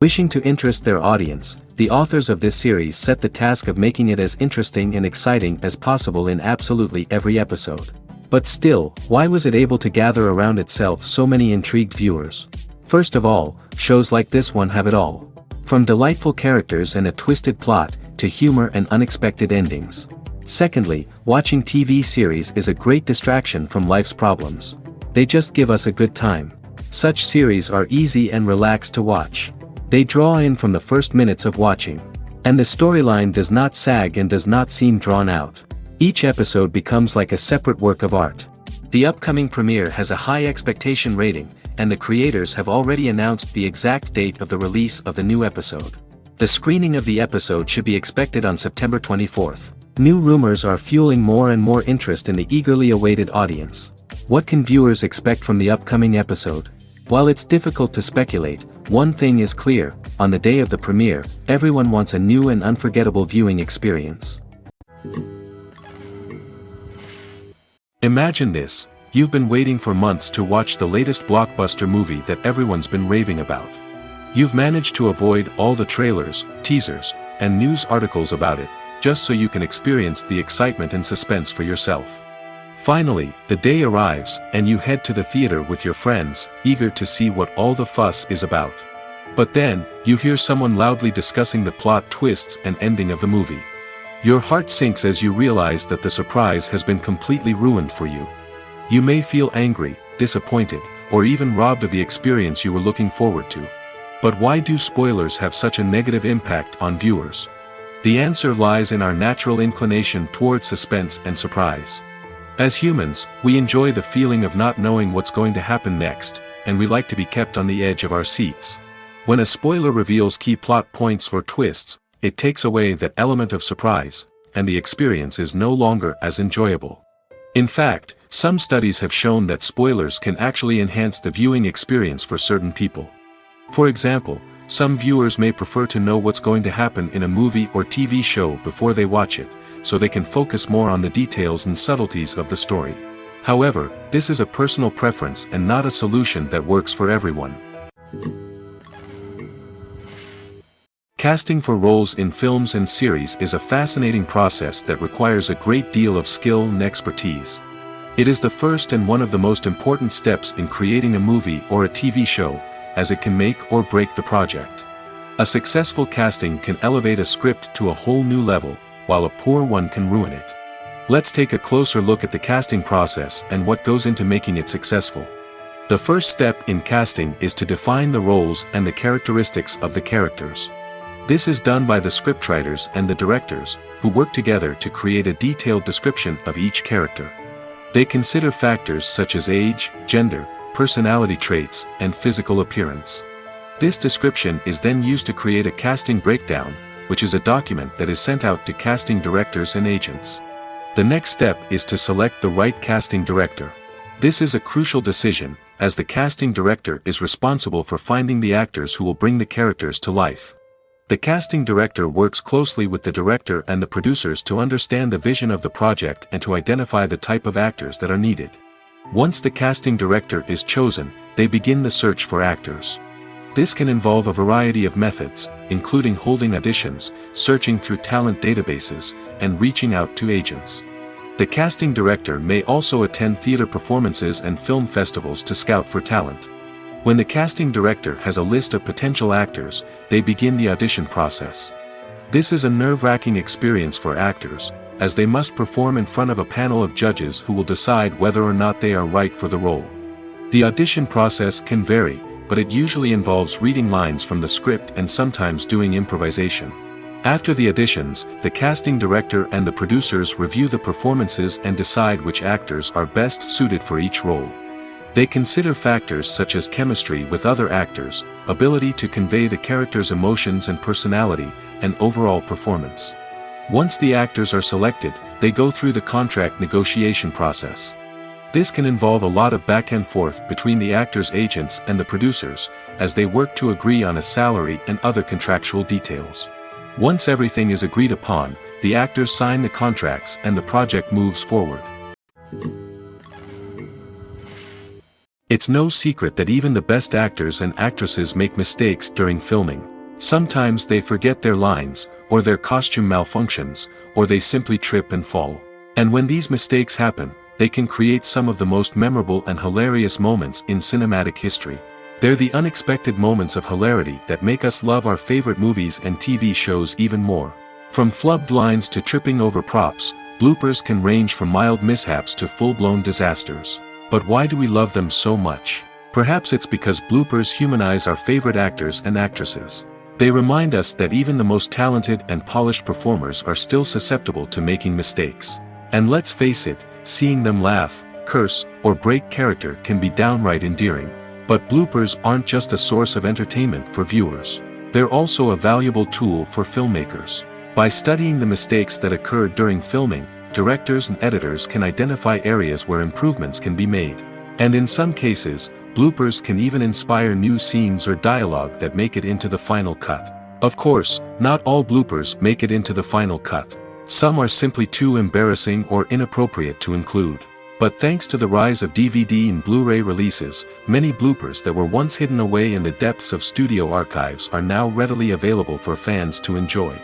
Wishing to interest their audience, the authors of this series set the task of making it as interesting and exciting as possible in absolutely every episode. But still, why was it able to gather around itself so many intrigued viewers? First of all, shows like this one have it all. From delightful characters and a twisted plot, to humor and unexpected endings. Secondly, watching TV series is a great distraction from life's problems. They just give us a good time. Such series are easy and relaxed to watch. They draw in from the first minutes of watching. And the storyline does not sag and does not seem drawn out. Each episode becomes like a separate work of art. The upcoming premiere has a high expectation rating, and the creators have already announced the exact date of the release of the new episode. The screening of the episode should be expected on September 24th. New rumors are fueling more and more interest in the eagerly awaited audience. What can viewers expect from the upcoming episode? While it's difficult to speculate, one thing is clear: on the day of the premiere, everyone wants a new and unforgettable viewing experience. Imagine this: you've been waiting for months to watch the latest blockbuster movie that everyone's been raving about. You've managed to avoid all the trailers, teasers, and news articles about it, just so you can experience the excitement and suspense for yourself. Finally, the day arrives, and you head to the theater with your friends, eager to see what all the fuss is about. But then, you hear someone loudly discussing the plot twists and ending of the movie. Your heart sinks as you realize that the surprise has been completely ruined for you. You may feel angry, disappointed, or even robbed of the experience you were looking forward to. But why do spoilers have such a negative impact on viewers? The answer lies in our natural inclination towards suspense and surprise. As humans, we enjoy the feeling of not knowing what's going to happen next, and we like to be kept on the edge of our seats. When a spoiler reveals key plot points or twists, it takes away that element of surprise, and the experience is no longer as enjoyable. In fact, some studies have shown that spoilers can actually enhance the viewing experience for certain people. For example, some viewers may prefer to know what's going to happen in a movie or TV show before they watch it, so they can focus more on the details and subtleties of the story. However, this is a personal preference and not a solution that works for everyone. Casting for roles in films and series is a fascinating process that requires a great deal of skill and expertise. It is the first and one of the most important steps in creating a movie or a TV show, as it can make or break the project. A successful casting can elevate a script to a whole new level, while a poor one can ruin it. Let's take a closer look at the casting process and what goes into making it successful. The first step in casting is to define the roles and the characteristics of the characters. This is done by the scriptwriters and the directors, who work together to create a detailed description of each character. They consider factors such as age, gender, personality traits, and physical appearance. This description is then used to create a casting breakdown, which is a document that is sent out to casting directors and agents. The next step is to select the right casting director. This is a crucial decision, as the casting director is responsible for finding the actors who will bring the characters to life. The casting director works closely with the director and the producers to understand the vision of the project and to identify the type of actors that are needed. Once the casting director is chosen, they begin the search for actors. This can involve a variety of methods, including holding auditions, searching through talent databases, and reaching out to agents. The casting director may also attend theater performances and film festivals to scout for talent. When the casting director has a list of potential actors, they begin the audition process. This is a nerve-wracking experience for actors, as they must perform in front of a panel of judges who will decide whether or not they are right for the role. The audition process can vary, but it usually involves reading lines from the script and sometimes doing improvisation. After the auditions, the casting director and the producers review the performances and decide which actors are best suited for each role. They consider factors such as chemistry with other actors, ability to convey the character's emotions and personality, and overall performance. Once the actors are selected, they go through the contract negotiation process. This can involve a lot of back and forth between the actors' agents and the producers, as they work to agree on a salary and other contractual details. Once everything is agreed upon, the actors sign the contracts and the project moves forward. It's no secret that even the best actors and actresses make mistakes during filming. Sometimes they forget their lines, or their costume malfunctions, or they simply trip and fall. And when these mistakes happen, they can create some of the most memorable and hilarious moments in cinematic history. They're the unexpected moments of hilarity that make us love our favorite movies and TV shows even more. From flubbed lines to tripping over props, bloopers can range from mild mishaps to full-blown disasters. But why do we love them so much? Perhaps it's because bloopers humanize our favorite actors and actresses. They remind us that even the most talented and polished performers are still susceptible to making mistakes. And let's face it, seeing them laugh, curse, or break character can be downright endearing. But bloopers aren't just a source of entertainment for viewers. They're also a valuable tool for filmmakers. By studying the mistakes that occurred during filming, directors and editors can identify areas where improvements can be made. And in some cases, bloopers can even inspire new scenes or dialogue that make it into the final cut. Of course, not all bloopers make it into the final cut. Some are simply too embarrassing or inappropriate to include. But thanks to the rise of DVD and Blu-ray releases, many bloopers that were once hidden away in the depths of studio archives are now readily available for fans to enjoy.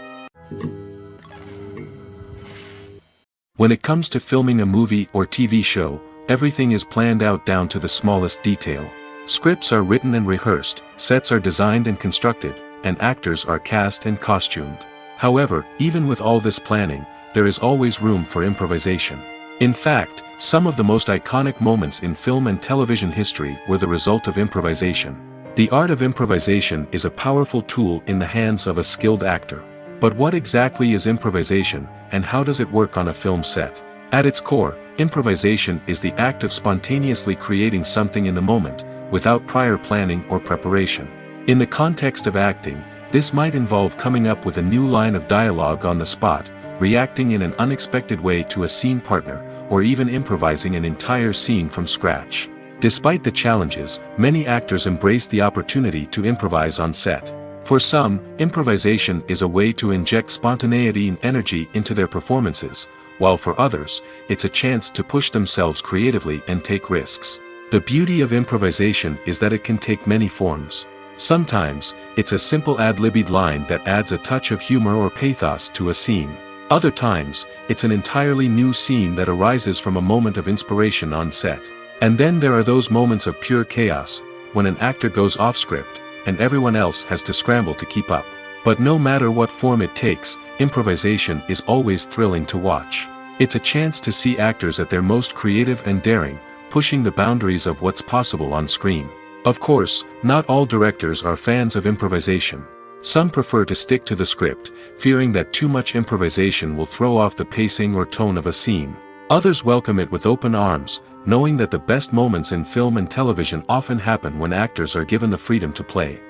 When it comes to filming a movie or TV show, everything is planned out down to the smallest detail. Scripts are written and rehearsed, sets are designed and constructed, and actors are cast and costumed. However, even with all this planning, there is always room for improvisation. In fact, some of the most iconic moments in film and television history were the result of improvisation. The art of improvisation is a powerful tool in the hands of a skilled actor. But what exactly is improvisation, and how does it work on a film set? At its core, improvisation is the act of spontaneously creating something in the moment, without prior planning or preparation. In the context of acting, this might involve coming up with a new line of dialogue on the spot, reacting in an unexpected way to a scene partner, or even improvising an entire scene from scratch. Despite the challenges, many actors embrace the opportunity to improvise on set. For some, improvisation is a way to inject spontaneity and energy into their performances, while for others, it's a chance to push themselves creatively and take risks. The beauty of improvisation is that it can take many forms. Sometimes, it's a simple ad-libbed line that adds a touch of humor or pathos to a scene. Other times, it's an entirely new scene that arises from a moment of inspiration on set. And then there are those moments of pure chaos, when an actor goes off script, and everyone else has to scramble to keep up. But no matter what form it takes, improvisation is always thrilling to watch. It's a chance to see actors at their most creative and daring, pushing the boundaries of what's possible on screen. Of course, not all directors are fans of improvisation. Some prefer to stick to the script, fearing that too much improvisation will throw off the pacing or tone of a scene. Others welcome it with open arms, knowing that the best moments in film and television often happen when actors are given the freedom to play.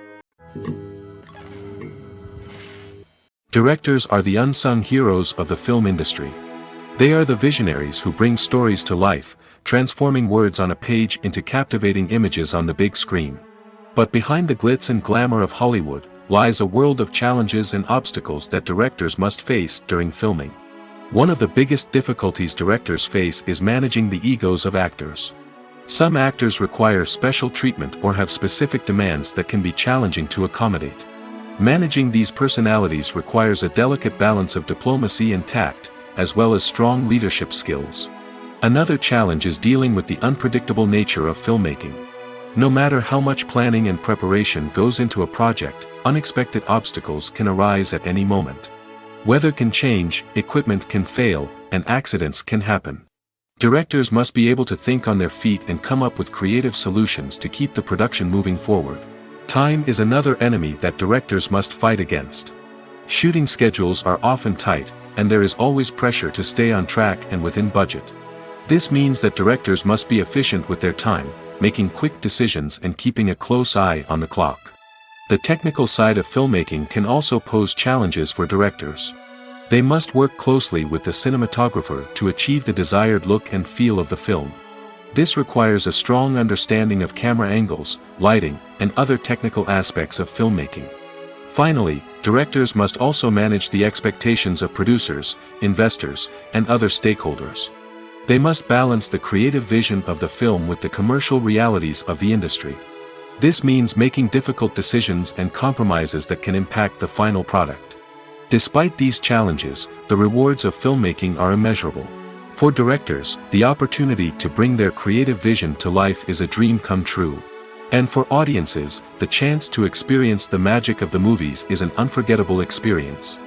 Directors are the unsung heroes of the film industry. They are the visionaries who bring stories to life, transforming words on a page into captivating images on the big screen. But behind the glitz and glamour of Hollywood, lies a world of challenges and obstacles that directors must face during filming. One of the biggest difficulties directors face is managing the egos of actors. Some actors require special treatment or have specific demands that can be challenging to accommodate. Managing these personalities requires a delicate balance of diplomacy and tact, as well as strong leadership skills. Another challenge is dealing with the unpredictable nature of filmmaking. No matter how much planning and preparation goes into a project, unexpected obstacles can arise at any moment. Weather can change, equipment can fail, and accidents can happen. Directors must be able to think on their feet and come up with creative solutions to keep the production moving forward. Time is another enemy that directors must fight against. Shooting schedules are often tight, and there is always pressure to stay on track and within budget. This means that directors must be efficient with their time, making quick decisions and keeping a close eye on the clock. The technical side of filmmaking can also pose challenges for directors. They must work closely with the cinematographer to achieve the desired look and feel of the film. This requires a strong understanding of camera angles, lighting, and other technical aspects of filmmaking. Finally, directors must also manage the expectations of producers, investors, and other stakeholders. They must balance the creative vision of the film with the commercial realities of the industry. This means making difficult decisions and compromises that can impact the final product. Despite these challenges, the rewards of filmmaking are immeasurable. For directors, the opportunity to bring their creative vision to life is a dream come true. And for audiences, the chance to experience the magic of the movies is an unforgettable experience.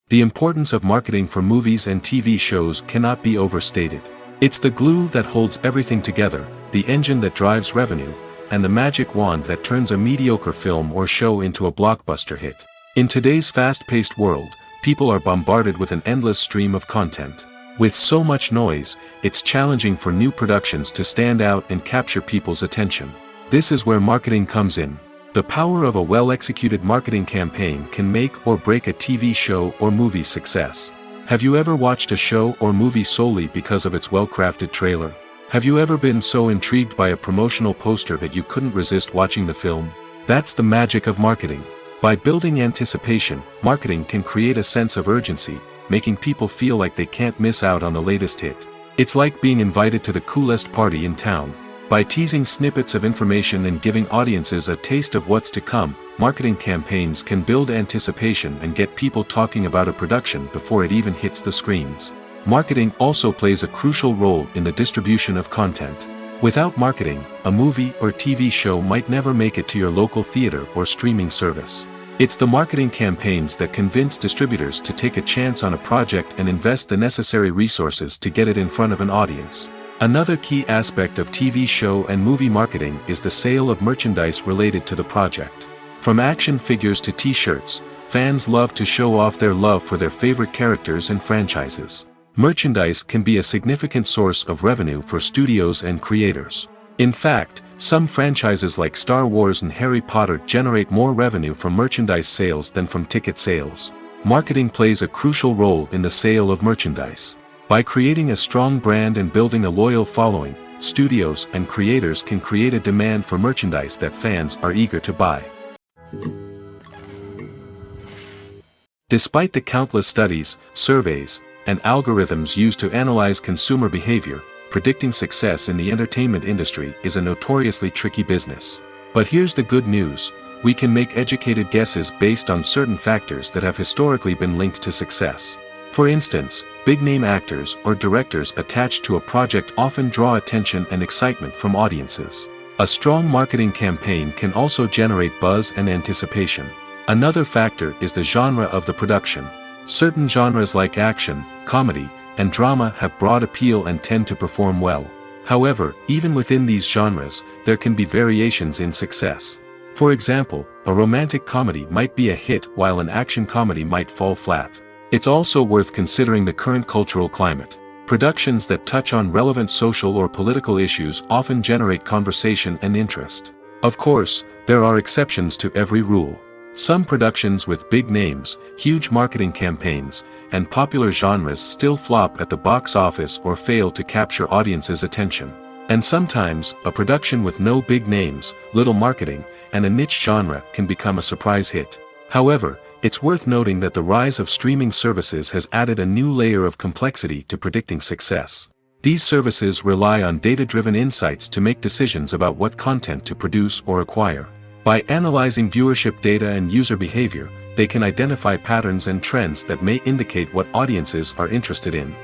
The importance of marketing for movies and TV shows cannot be overstated. It's the glue that holds everything together, the engine that drives revenue, and the magic wand that turns a mediocre film or show into a blockbuster hit. In today's fast-paced world, people are bombarded with an endless stream of content. With so much noise, it's challenging for new productions to stand out and capture people's attention. This is where marketing comes in. The power of a well-executed marketing campaign can make or break a TV show or movie's success. Have you ever watched a show or movie solely because of its well-crafted trailer? Have you ever been so intrigued by a promotional poster that you couldn't resist watching the film? That's the magic of marketing. By building anticipation, marketing can create a sense of urgency, making people feel like they can't miss out on the latest hit. It's like being invited to the coolest party in town. By teasing snippets of information and giving audiences a taste of what's to come, marketing campaigns can build anticipation and get people talking about a production before it even hits the screens. Marketing also plays a crucial role in the distribution of content. Without marketing, a movie or TV show might never make it to your local theater or streaming service. It's the marketing campaigns that convince distributors to take a chance on a project and invest the necessary resources to get it in front of an audience. Another key aspect of TV show and movie marketing is the sale of merchandise related to the project. From action figures to t-shirts, fans love to show off their love for their favorite characters and franchises. Merchandise can be a significant source of revenue for studios and creators. In fact, some franchises like Star Wars and Harry Potter generate more revenue from merchandise sales than from ticket sales. Marketing plays a crucial role in the sale of merchandise. By creating a strong brand and building a loyal following, studios and creators can create a demand for merchandise that fans are eager to buy. Despite the countless studies, surveys, and algorithms used to analyze consumer behavior, predicting success in the entertainment industry is a notoriously tricky business. But here's the good news: we can make educated guesses based on certain factors that have historically been linked to success. For instance, big-name actors or directors attached to a project often draw attention and excitement from audiences. A strong marketing campaign can also generate buzz and anticipation. Another factor is the genre of the production. Certain genres like action, comedy, and drama have broad appeal and tend to perform well. However, even within these genres, there can be variations in success. For example, a romantic comedy might be a hit while an action comedy might fall flat. It's also worth considering the current cultural climate. Productions that touch on relevant social or political issues often generate conversation and interest. Of course, there are exceptions to every rule. Some productions with big names, huge marketing campaigns, and popular genres still flop at the box office or fail to capture audiences' attention. And sometimes, a production with no big names, little marketing, and a niche genre can become a surprise hit. However, it's worth noting that the rise of streaming services has added a new layer of complexity to predicting success. These services rely on data-driven insights to make decisions about what content to produce or acquire. By analyzing viewership data and user behavior, they can identify patterns and trends that may indicate what audiences are interested in.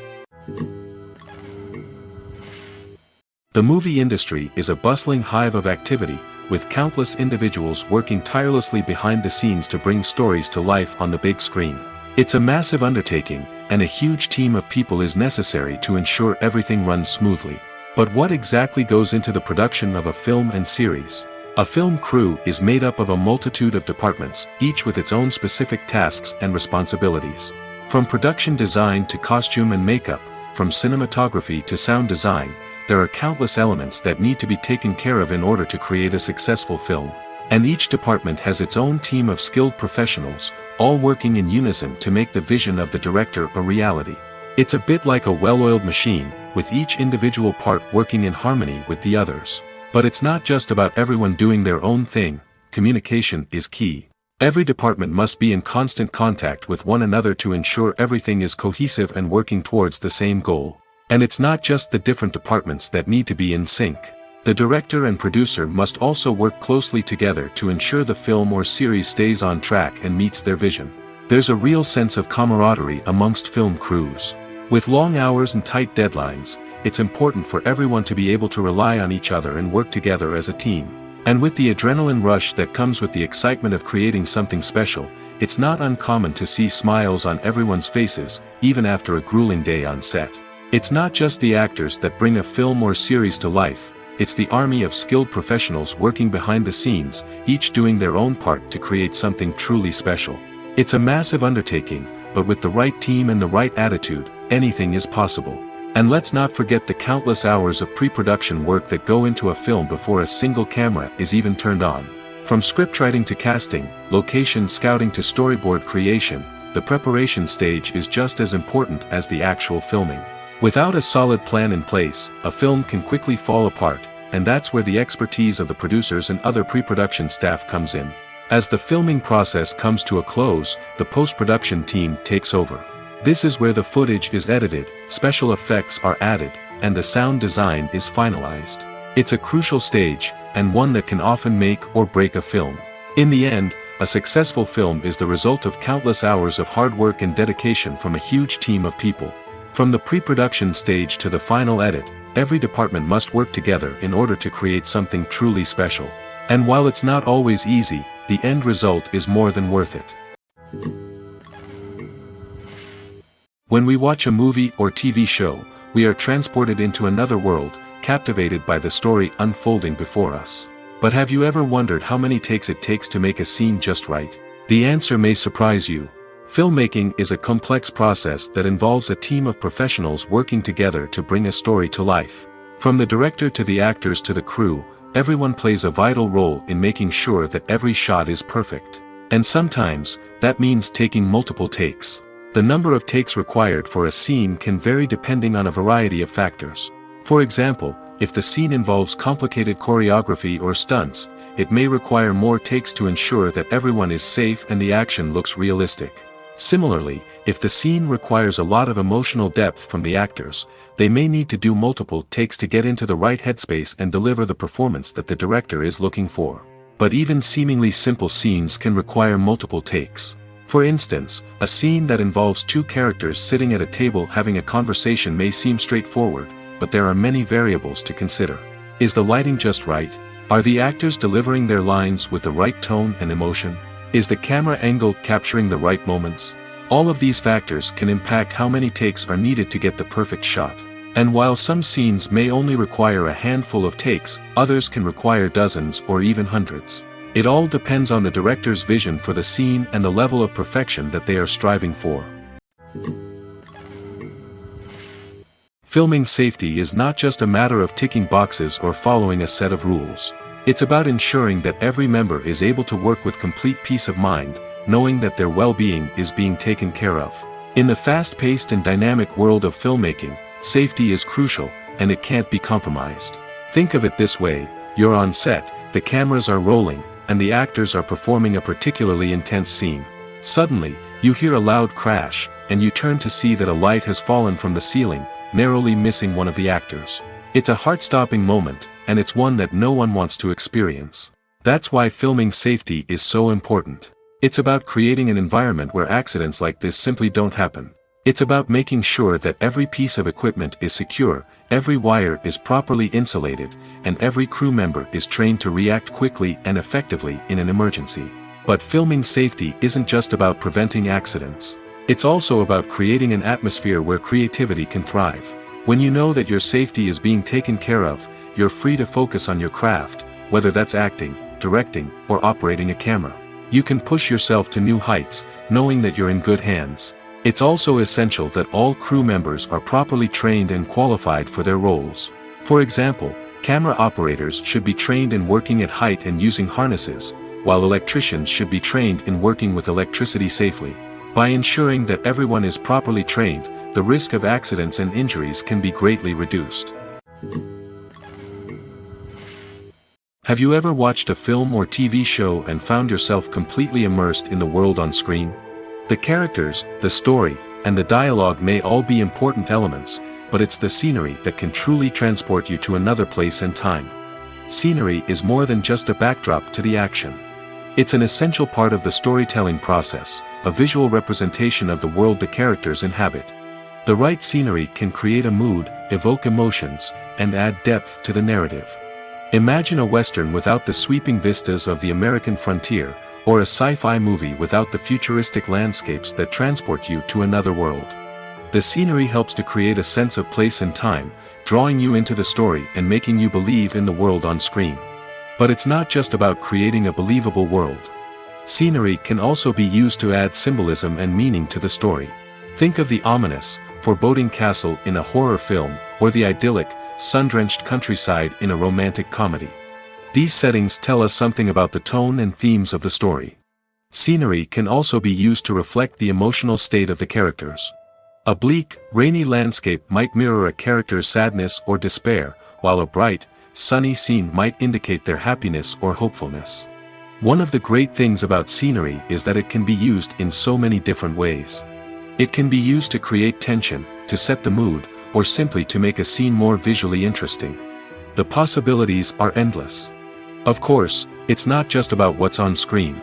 The movie industry is a bustling hive of activity, with countless individuals working tirelessly behind the scenes to bring stories to life on the big screen. It's a massive undertaking, and a huge team of people is necessary to ensure everything runs smoothly. But what exactly goes into the production of a film and series? A film crew is made up of a multitude of departments, each with its own specific tasks and responsibilities. From production design to costume and makeup, from cinematography to sound design, there are countless elements that need to be taken care of in order to create a successful film. And each department has its own team of skilled professionals, all working in unison to make the vision of the director a reality. It's a bit like a well-oiled machine, with each individual part working in harmony with the others. But it's not just about everyone doing their own thing. Communication is key. Every department must be in constant contact with one another to ensure everything is cohesive and working towards the same goal. And it's not just the different departments that need to be in sync. The director and producer must also work closely together to ensure the film or series stays on track and meets their vision. There's a real sense of camaraderie amongst film crews. With long hours and tight deadlines, it's important for everyone to be able to rely on each other and work together as a team. And with the adrenaline rush that comes with the excitement of creating something special, it's not uncommon to see smiles on everyone's faces, even after a grueling day on set. It's not just the actors that bring a film or series to life, it's the army of skilled professionals working behind the scenes, each doing their own part to create something truly special. It's a massive undertaking, but with the right team and the right attitude, anything is possible. And let's not forget the countless hours of pre-production work that go into a film before a single camera is even turned on. From scriptwriting to casting, location scouting to storyboard creation, the preparation stage is just as important as the actual filming. Without a solid plan in place, a film can quickly fall apart, and that's where the expertise of the producers and other pre-production staff comes in. As the filming process comes to a close, the post-production team takes over. This is where the footage is edited, special effects are added, and the sound design is finalized. It's a crucial stage, and one that can often make or break a film. In the end, a successful film is the result of countless hours of hard work and dedication from a huge team of people. From the pre-production stage to the final edit, every department must work together in order to create something truly special. And while it's not always easy, the end result is more than worth it. When we watch a movie or TV show, we are transported into another world, captivated by the story unfolding before us. But have you ever wondered how many takes it takes to make a scene just right? The answer may surprise you. Filmmaking is a complex process that involves a team of professionals working together to bring a story to life. From the director to the actors to the crew, everyone plays a vital role in making sure that every shot is perfect. And sometimes, that means taking multiple takes. The number of takes required for a scene can vary depending on a variety of factors. For example, if the scene involves complicated choreography or stunts, it may require more takes to ensure that everyone is safe and the action looks realistic. Similarly, if the scene requires a lot of emotional depth from the actors, they may need to do multiple takes to get into the right headspace and deliver the performance that the director is looking for. But even seemingly simple scenes can require multiple takes. For instance, a scene that involves two characters sitting at a table having a conversation may seem straightforward, but there are many variables to consider. Is the lighting just right? Are the actors delivering their lines with the right tone and emotion? Is the camera angle capturing the right moments? All of these factors can impact how many takes are needed to get the perfect shot. And while some scenes may only require a handful of takes, others can require dozens or even hundreds. It all depends on the director's vision for the scene and the level of perfection that they are striving for. Filming safety is not just a matter of ticking boxes or following a set of rules. It's about ensuring that every member is able to work with complete peace of mind, knowing that their well-being is being taken care of. In the fast-paced and dynamic world of filmmaking, safety is crucial, and it can't be compromised. Think of it this way: you're on set, the cameras are rolling, and the actors are performing a particularly intense scene. Suddenly, you hear a loud crash, and you turn to see that a light has fallen from the ceiling, narrowly missing one of the actors. It's a heart-stopping moment, and it's one that no one wants to experience. That's why filming safety is so important. It's about creating an environment where accidents like this simply don't happen. It's about making sure that every piece of equipment is secure, every wire is properly insulated, and every crew member is trained to react quickly and effectively in an emergency. But filming safety isn't just about preventing accidents. It's also about creating an atmosphere where creativity can thrive. When you know that your safety is being taken care of, you're free to focus on your craft, whether that's acting, directing, or operating a camera. You can push yourself to new heights, knowing that you're in good hands. It's also essential that all crew members are properly trained and qualified for their roles. For example, camera operators should be trained in working at height and using harnesses, while electricians should be trained in working with electricity safely. By ensuring that everyone is properly trained, the risk of accidents and injuries can be greatly reduced. Have you ever watched a film or TV show and found yourself completely immersed in the world on screen? The characters, the story, and the dialogue may all be important elements, but it's the scenery that can truly transport you to another place and time. Scenery is more than just a backdrop to the action. It's an essential part of the storytelling process, a visual representation of the world the characters inhabit. The right scenery can create a mood, evoke emotions, and add depth to the narrative. Imagine a Western without the sweeping vistas of the American frontier, or a sci-fi movie without the futuristic landscapes that transport you to another world. The scenery helps to create a sense of place and time, drawing you into the story and making you believe in the world on screen. But it's not just about creating a believable world. Scenery can also be used to add symbolism and meaning to the story. Think of the ominous, foreboding castle in a horror film, or the idyllic, sun-drenched countryside in a romantic comedy. These settings tell us something about the tone and themes of the story. Scenery can also be used to reflect the emotional state of the characters. A bleak, rainy landscape might mirror a character's sadness or despair, while a bright, sunny scene might indicate their happiness or hopefulness. One of the great things about scenery is that it can be used in so many different ways. It can be used to create tension, to set the mood, or simply to make a scene more visually interesting. The possibilities are endless. Of course, it's not just about what's on screen.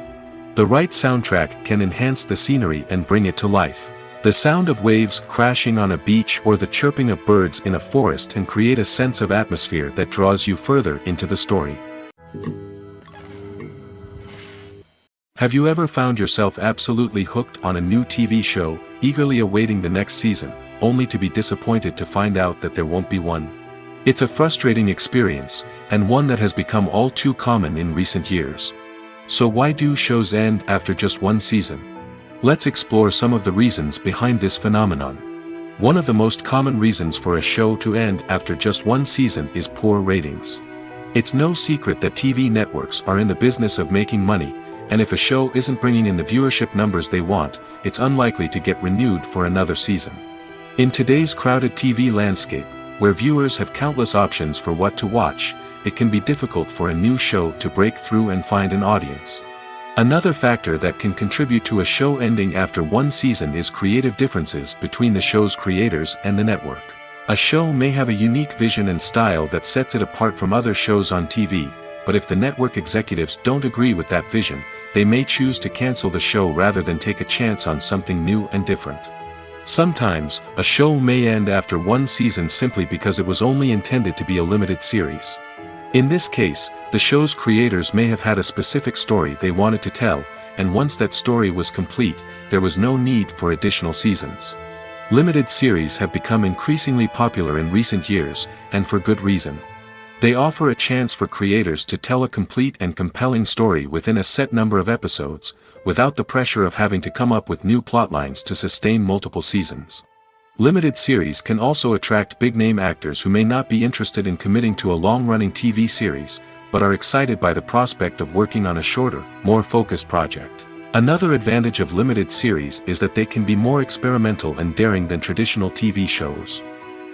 The right soundtrack can enhance the scenery and bring it to life. The sound of waves crashing on a beach or the chirping of birds in a forest can create a sense of atmosphere that draws you further into the story. Have you ever found yourself absolutely hooked on a new TV show, eagerly awaiting the next season, only to be disappointed to find out that there won't be one? It's a frustrating experience, and one that has become all too common in recent years. So why do shows end after just one season? Let's explore some of the reasons behind this phenomenon. One of the most common reasons for a show to end after just one season is poor ratings. It's no secret that TV networks are in the business of making money, and if a show isn't bringing in the viewership numbers they want, it's unlikely to get renewed for another season. In today's crowded TV landscape, where viewers have countless options for what to watch, it can be difficult for a new show to break through and find an audience. Another factor that can contribute to a show ending after one season is creative differences between the show's creators and the network. A show may have a unique vision and style that sets it apart from other shows on TV, but if the network executives don't agree with that vision, they may choose to cancel the show rather than take a chance on something new and different. Sometimes, a show may end after one season simply because it was only intended to be a limited series. In this case, the show's creators may have had a specific story they wanted to tell, and once that story was complete, there was no need for additional seasons. Limited series have become increasingly popular in recent years, and for good reason. They offer a chance for creators to tell a complete and compelling story within a set number of episodes, without the pressure of having to come up with new plotlines to sustain multiple seasons. Limited series can also attract big-name actors who may not be interested in committing to a long-running TV series, but are excited by the prospect of working on a shorter, more focused project. Another advantage of limited series is that they can be more experimental and daring than traditional TV shows.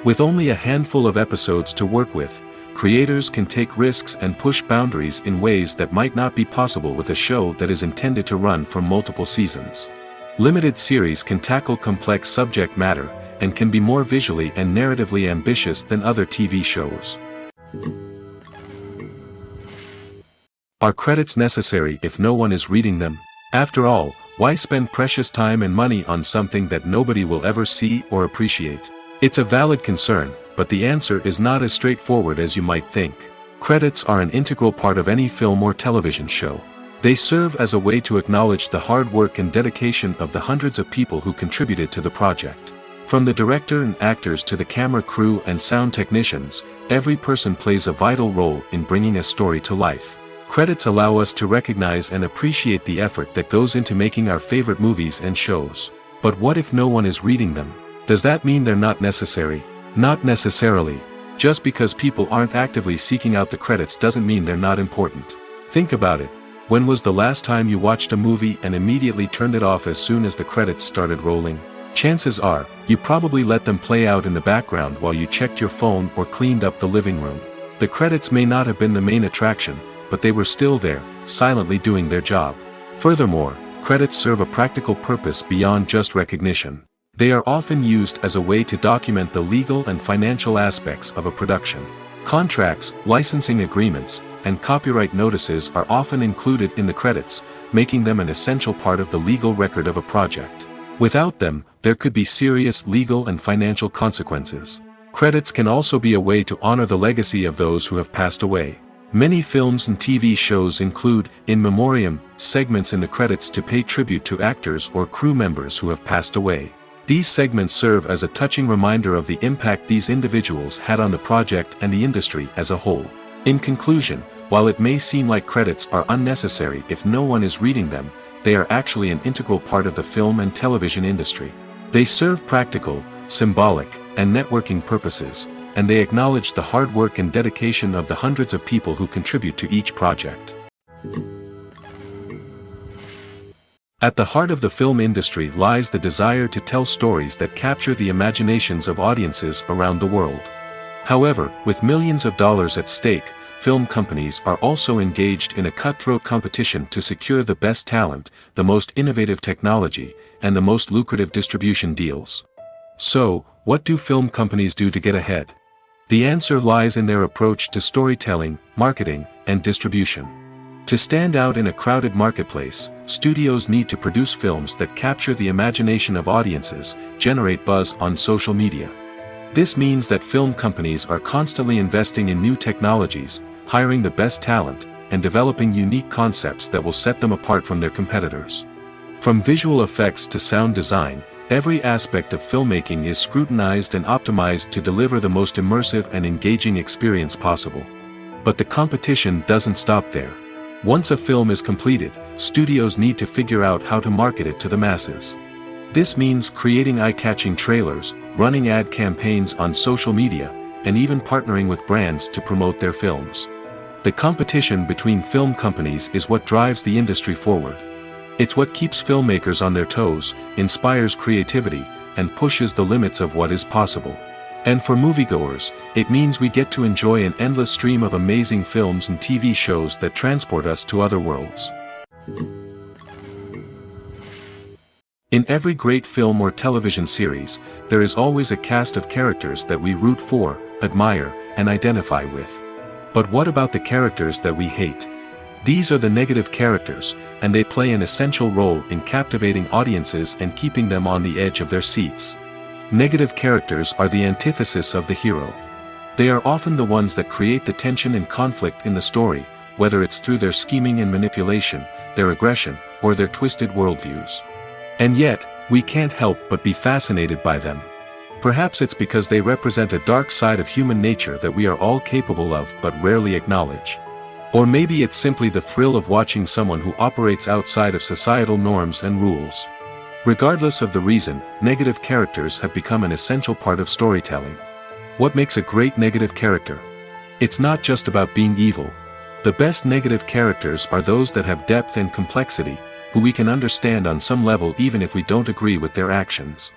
With only a handful of episodes to work with, creators can take risks and push boundaries in ways that might not be possible with a show that is intended to run for multiple seasons. Limited series can tackle complex subject matter, and can be more visually and narratively ambitious than other TV shows. Are credits necessary if no one is reading them? After all, why spend precious time and money on something that nobody will ever see or appreciate? It's a valid concern, but the answer is not as straightforward as you might think. Credits are an integral part of any film or television show. They serve as a way to acknowledge the hard work and dedication of the hundreds of people who contributed to the project. From the director and actors to the camera crew and sound technicians, every person plays a vital role in bringing a story to life. Credits allow us to recognize and appreciate the effort that goes into making our favorite movies and shows. But what if no one is reading them? Does that mean they're not necessary? Not necessarily. Just because people aren't actively seeking out the credits doesn't mean they're not important. Think about it. When was the last time you watched a movie and immediately turned it off as soon as the credits started rolling? Chances are, you probably let them play out in the background while you checked your phone or cleaned up the living room. The credits may not have been the main attraction, but they were still there, silently doing their job. Furthermore, credits serve a practical purpose beyond just recognition. They are often used as a way to document the legal and financial aspects of a production. Contracts, licensing agreements, and copyright notices are often included in the credits, making them an essential part of the legal record of a project. Without them, there could be serious legal and financial consequences. Credits can also be a way to honor the legacy of those who have passed away. Many films and TV shows include, in memoriam, segments in the credits to pay tribute to actors or crew members who have passed away. These segments serve as a touching reminder of the impact these individuals had on the project and the industry as a whole. In conclusion, while it may seem like credits are unnecessary if no one is reading them, they are actually an integral part of the film and television industry. They serve practical, symbolic, and networking purposes, and they acknowledge the hard work and dedication of the hundreds of people who contribute to each project. At the heart of the film industry lies the desire to tell stories that capture the imaginations of audiences around the world. However, with millions of dollars at stake, film companies are also engaged in a cutthroat competition to secure the best talent, the most innovative technology, and the most lucrative distribution deals. So, what do film companies do to get ahead? The answer lies in their approach to storytelling, marketing, and distribution. To stand out in a crowded marketplace, studios need to produce films that capture the imagination of audiences, generate buzz on social media. This means that film companies are constantly investing in new technologies, hiring the best talent, and developing unique concepts that will set them apart from their competitors. From visual effects to sound design, every aspect of filmmaking is scrutinized and optimized to deliver the most immersive and engaging experience possible. But the competition doesn't stop there. Once a film is completed, studios need to figure out how to market it to the masses. This means creating eye-catching trailers, running ad campaigns on social media, and even partnering with brands to promote their films. The competition between film companies is what drives the industry forward. It's what keeps filmmakers on their toes, inspires creativity, and pushes the limits of what is possible. And for moviegoers, it means we get to enjoy an endless stream of amazing films and TV shows that transport us to other worlds. In every great film or television series, there is always a cast of characters that we root for, admire, and identify with. But what about the characters that we hate? These are the negative characters, and they play an essential role in captivating audiences and keeping them on the edge of their seats. Negative characters are the antithesis of the hero. They are often the ones that create the tension and conflict in the story, whether it's through their scheming and manipulation, their aggression, or their twisted worldviews. And yet, we can't help but be fascinated by them. Perhaps it's because they represent a dark side of human nature that we are all capable of but rarely acknowledge. Or maybe it's simply the thrill of watching someone who operates outside of societal norms and rules. Regardless of the reason, negative characters have become an essential part of storytelling. What makes a great negative character? It's not just about being evil. The best negative characters are those that have depth and complexity, who we can understand on some level even if we don't agree with their actions.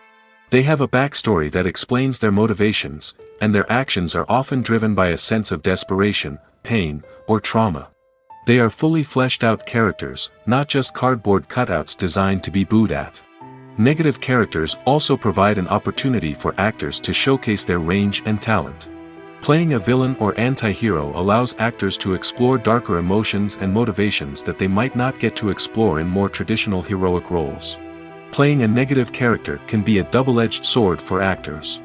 They have a backstory that explains their motivations, and their actions are often driven by a sense of desperation, pain, or trauma. They are fully fleshed out characters, not just cardboard cutouts designed to be booed at. Negative characters also provide an opportunity for actors to showcase their range and talent. Playing a villain or anti-hero allows actors to explore darker emotions and motivations that they might not get to explore in more traditional heroic roles. Playing a negative character can be a double-edged sword for actors.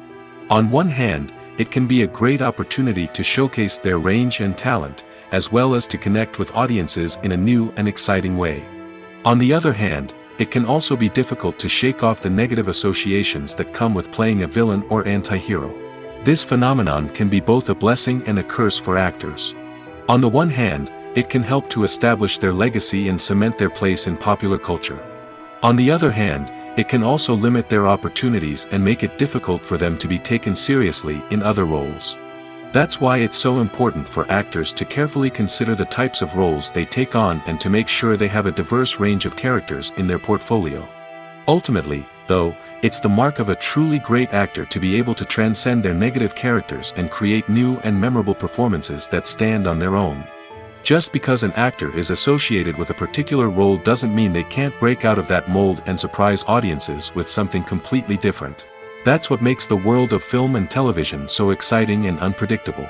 On one hand, it can be a great opportunity to showcase their range and talent, as well as to connect with audiences in a new and exciting way. On the other hand, it can also be difficult to shake off the negative associations that come with playing a villain or anti-hero. This phenomenon can be both a blessing and a curse for actors. On the one hand, it can help to establish their legacy and cement their place in popular culture. On the other hand, it can also limit their opportunities and make it difficult for them to be taken seriously in other roles. That's why it's so important for actors to carefully consider the types of roles they take on and to make sure they have a diverse range of characters in their portfolio. Ultimately, though, it's the mark of a truly great actor to be able to transcend their negative characters and create new and memorable performances that stand on their own. Just because an actor is associated with a particular role doesn't mean they can't break out of that mold and surprise audiences with something completely different. That's what makes the world of film and television so exciting and unpredictable.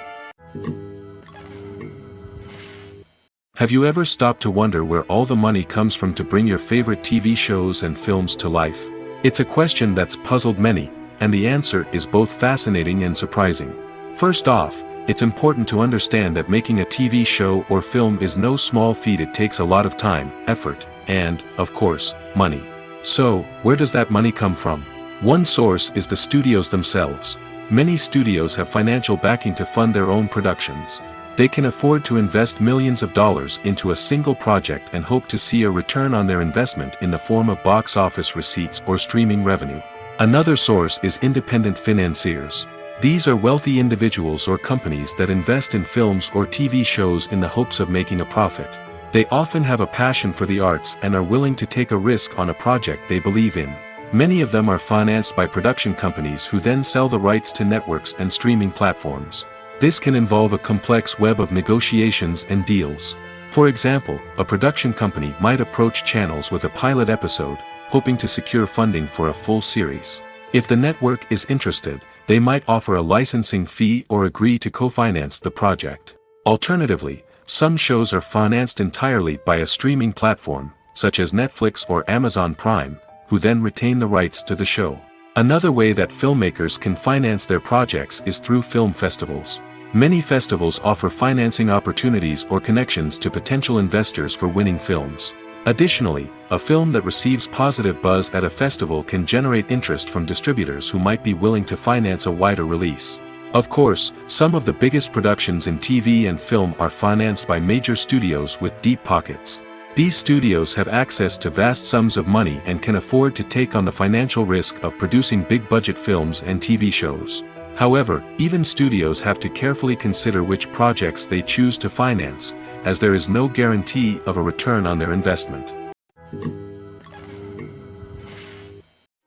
Have you ever stopped to wonder where all the money comes from to bring your favorite TV shows and films to life? It's a question that's puzzled many, and the answer is both fascinating and surprising. First off, it's important to understand that making a TV show or film is no small feat. It takes a lot of time, effort, and, of course, money. So, where does that money come from? One source is the studios themselves. Many studios have financial backing to fund their own productions. They can afford to invest millions of dollars into a single project and hope to see a return on their investment in the form of box office receipts or streaming revenue. Another source is independent financiers. These are wealthy individuals or companies that invest in films or TV shows in the hopes of making a profit. They often have a passion for the arts and are willing to take a risk on a project they believe in. Many of them are financed by production companies who then sell the rights to networks and streaming platforms. This can involve a complex web of negotiations and deals. For example, a production company might approach channels with a pilot episode, hoping to secure funding for a full series. If the network is interested, they might offer a licensing fee or agree to co-finance the project. Alternatively, some shows are financed entirely by a streaming platform, such as Netflix or Amazon Prime, who then retain the rights to the show. Another way that filmmakers can finance their projects is through film festivals. Many festivals offer financing opportunities or connections to potential investors for winning films. Additionally, a film that receives positive buzz at a festival can generate interest from distributors who might be willing to finance a wider release. Of course, some of the biggest productions in TV and film are financed by major studios with deep pockets. These studios have access to vast sums of money and can afford to take on the financial risk of producing big-budget films and TV shows. However, even studios have to carefully consider which projects they choose to finance, as there is no guarantee of a return on their investment.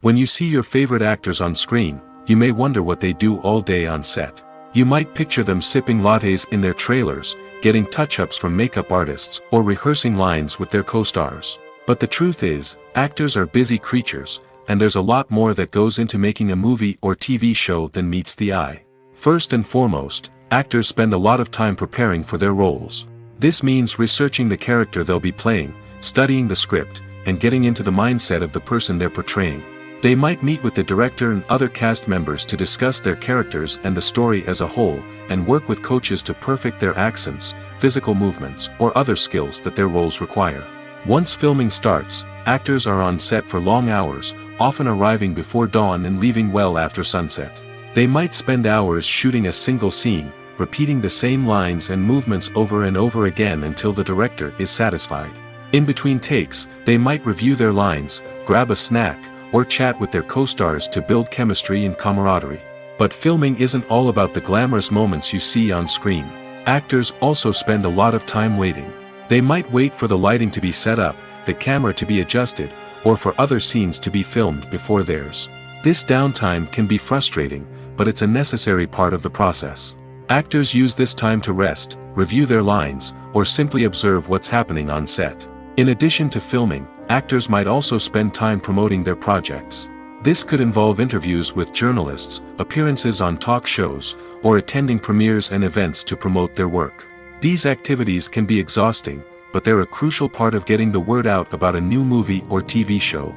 When you see your favorite actors on screen, you may wonder what they do all day on set. You might picture them sipping lattes in their trailers, getting touch-ups from makeup artists, or rehearsing lines with their co-stars. But the truth is, actors are busy creatures, and there's a lot more that goes into making a movie or TV show than meets the eye. First and foremost, actors spend a lot of time preparing for their roles. This means researching the character they'll be playing, studying the script, and getting into the mindset of the person they're portraying. They might meet with the director and other cast members to discuss their characters and the story as a whole, and work with coaches to perfect their accents, physical movements, or other skills that their roles require. Once filming starts, actors are on set for long hours, often arriving before dawn and leaving well after sunset. They might spend hours shooting a single scene, repeating the same lines and movements over and over again until the director is satisfied. In between takes, they might review their lines, grab a snack, or chat with their co-stars to build chemistry and camaraderie. But filming isn't all about the glamorous moments you see on screen. Actors also spend a lot of time waiting. They might wait for the lighting to be set up, the camera to be adjusted, or for other scenes to be filmed before theirs. This downtime can be frustrating, but it's a necessary part of the process. Actors use this time to rest, review their lines, or simply observe what's happening on set. In addition to filming, actors might also spend time promoting their projects. This could involve interviews with journalists, appearances on talk shows, or attending premieres and events to promote their work. These activities can be exhausting, but they're a crucial part of getting the word out about a new movie or TV show.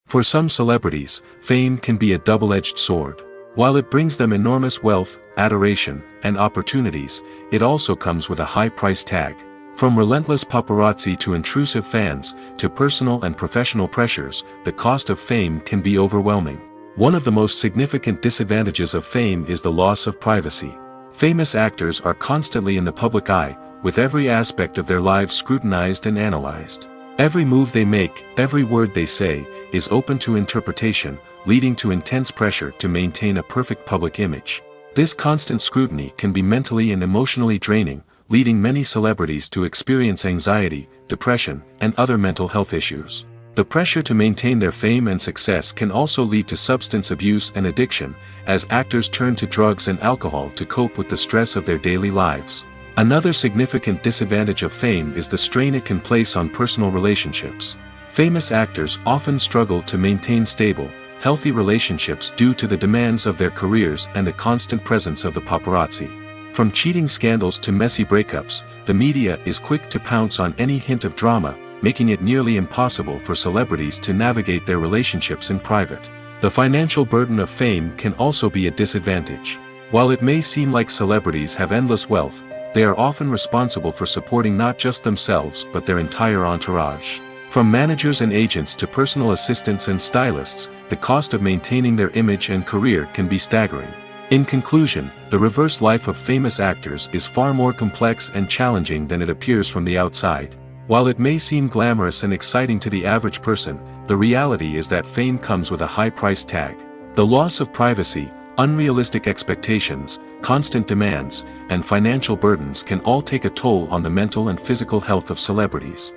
For some celebrities, fame can be a double-edged sword. While it brings them enormous wealth, adoration, and opportunities, it also comes with a high price tag. From relentless paparazzi to intrusive fans, to personal and professional pressures, the cost of fame can be overwhelming. One of the most significant disadvantages of fame is the loss of privacy. Famous actors are constantly in the public eye, with every aspect of their lives scrutinized and analyzed. Every move they make, every word they say, is open to interpretation, leading to intense pressure to maintain a perfect public image. This constant scrutiny can be mentally and emotionally draining, leading many celebrities to experience anxiety, depression, and other mental health issues. The pressure to maintain their fame and success can also lead to substance abuse and addiction, as actors turn to drugs and alcohol to cope with the stress of their daily lives. Another significant disadvantage of fame is the strain it can place on personal relationships. Famous actors often struggle to maintain stable, healthy relationships due to the demands of their careers and the constant presence of the paparazzi. From cheating scandals to messy breakups, the media is quick to pounce on any hint of drama, making it nearly impossible for celebrities to navigate their relationships in private. The financial burden of fame can also be a disadvantage. While it may seem like celebrities have endless wealth, they are often responsible for supporting not just themselves but their entire entourage. From managers and agents to personal assistants and stylists, the cost of maintaining their image and career can be staggering. In conclusion, the reverse life of famous actors is far more complex and challenging than it appears from the outside. While it may seem glamorous and exciting to the average person, the reality is that fame comes with a high price tag. The loss of privacy, unrealistic expectations, constant demands, and financial burdens can all take a toll on the mental and physical health of celebrities.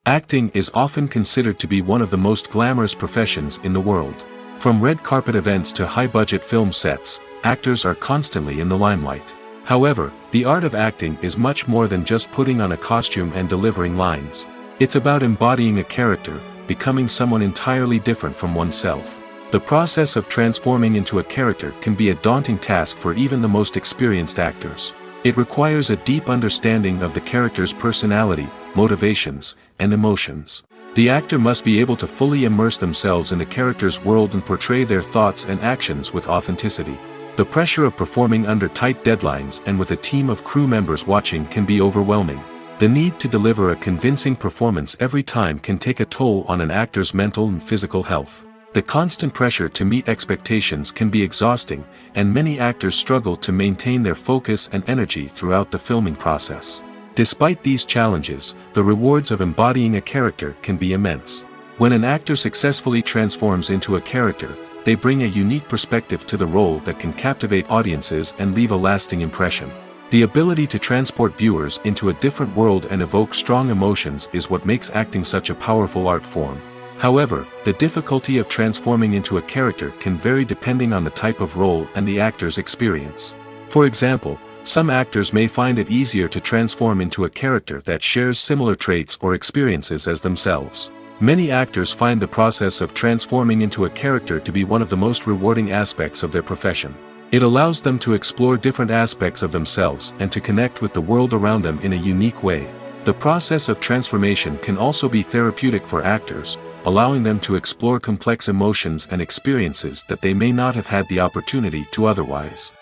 Acting is often considered to be one of the most glamorous professions in the world. From red carpet events to high-budget film sets, actors are constantly in the limelight. However, the art of acting is much more than just putting on a costume and delivering lines. It's about embodying a character, becoming someone entirely different from oneself. The process of transforming into a character can be a daunting task for even the most experienced actors. It requires a deep understanding of the character's personality, motivations, and emotions. The actor must be able to fully immerse themselves in the character's world and portray their thoughts and actions with authenticity. The pressure of performing under tight deadlines and with a team of crew members watching can be overwhelming. The need to deliver a convincing performance every time can take a toll on an actor's mental and physical health. The constant pressure to meet expectations can be exhausting, and many actors struggle to maintain their focus and energy throughout the filming process. Despite these challenges, the rewards of embodying a character can be immense. When an actor successfully transforms into a character, they bring a unique perspective to the role that can captivate audiences and leave a lasting impression. The ability to transport viewers into a different world and evoke strong emotions is what makes acting such a powerful art form. However, the difficulty of transforming into a character can vary depending on the type of role and the actor's experience. For example, some actors may find it easier to transform into a character that shares similar traits or experiences as themselves. Many actors find the process of transforming into a character to be one of the most rewarding aspects of their profession. It allows them to explore different aspects of themselves and to connect with the world around them in a unique way. The process of transformation can also be therapeutic for actors, allowing them to explore complex emotions and experiences that they may not have had the opportunity to otherwise.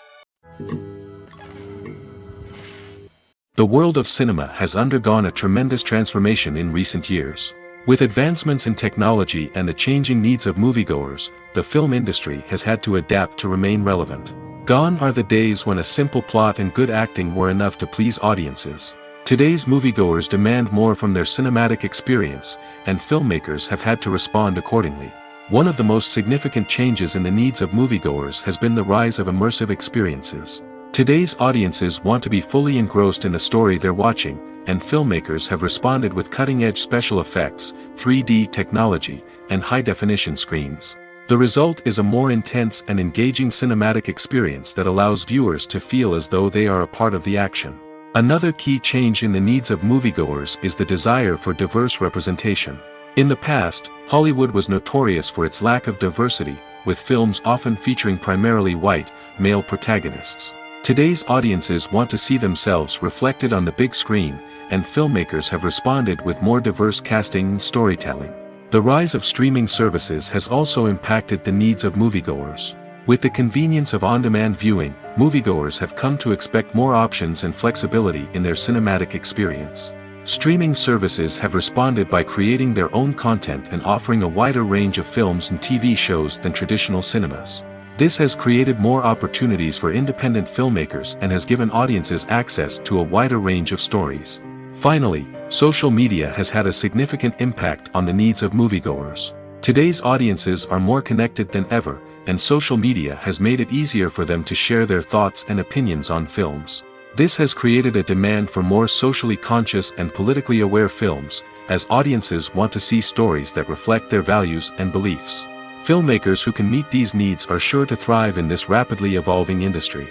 The world of cinema has undergone a tremendous transformation in recent years. With advancements in technology and the changing needs of moviegoers, the film industry has had to adapt to remain relevant. Gone are the days when a simple plot and good acting were enough to please audiences. Today's moviegoers demand more from their cinematic experience, and filmmakers have had to respond accordingly. One of the most significant changes in the needs of moviegoers has been the rise of immersive experiences. Today's audiences want to be fully engrossed in the story they're watching, and filmmakers have responded with cutting-edge special effects, 3D technology, and high-definition screens. The result is a more intense and engaging cinematic experience that allows viewers to feel as though they are a part of the action. Another key change in the needs of moviegoers is the desire for diverse representation. In the past, Hollywood was notorious for its lack of diversity, with films often featuring primarily white, male protagonists. Today's audiences want to see themselves reflected on the big screen, and filmmakers have responded with more diverse casting and storytelling. The rise of streaming services has also impacted the needs of moviegoers. With the convenience of on-demand viewing, moviegoers have come to expect more options and flexibility in their cinematic experience. Streaming services have responded by creating their own content and offering a wider range of films and TV shows than traditional cinemas. This has created more opportunities for independent filmmakers and has given audiences access to a wider range of stories. Finally, social media has had a significant impact on the needs of moviegoers. Today's audiences are more connected than ever, and social media has made it easier for them to share their thoughts and opinions on films. This has created a demand for more socially conscious and politically aware films, as audiences want to see stories that reflect their values and beliefs. Filmmakers who can meet these needs are sure to thrive in this rapidly evolving industry.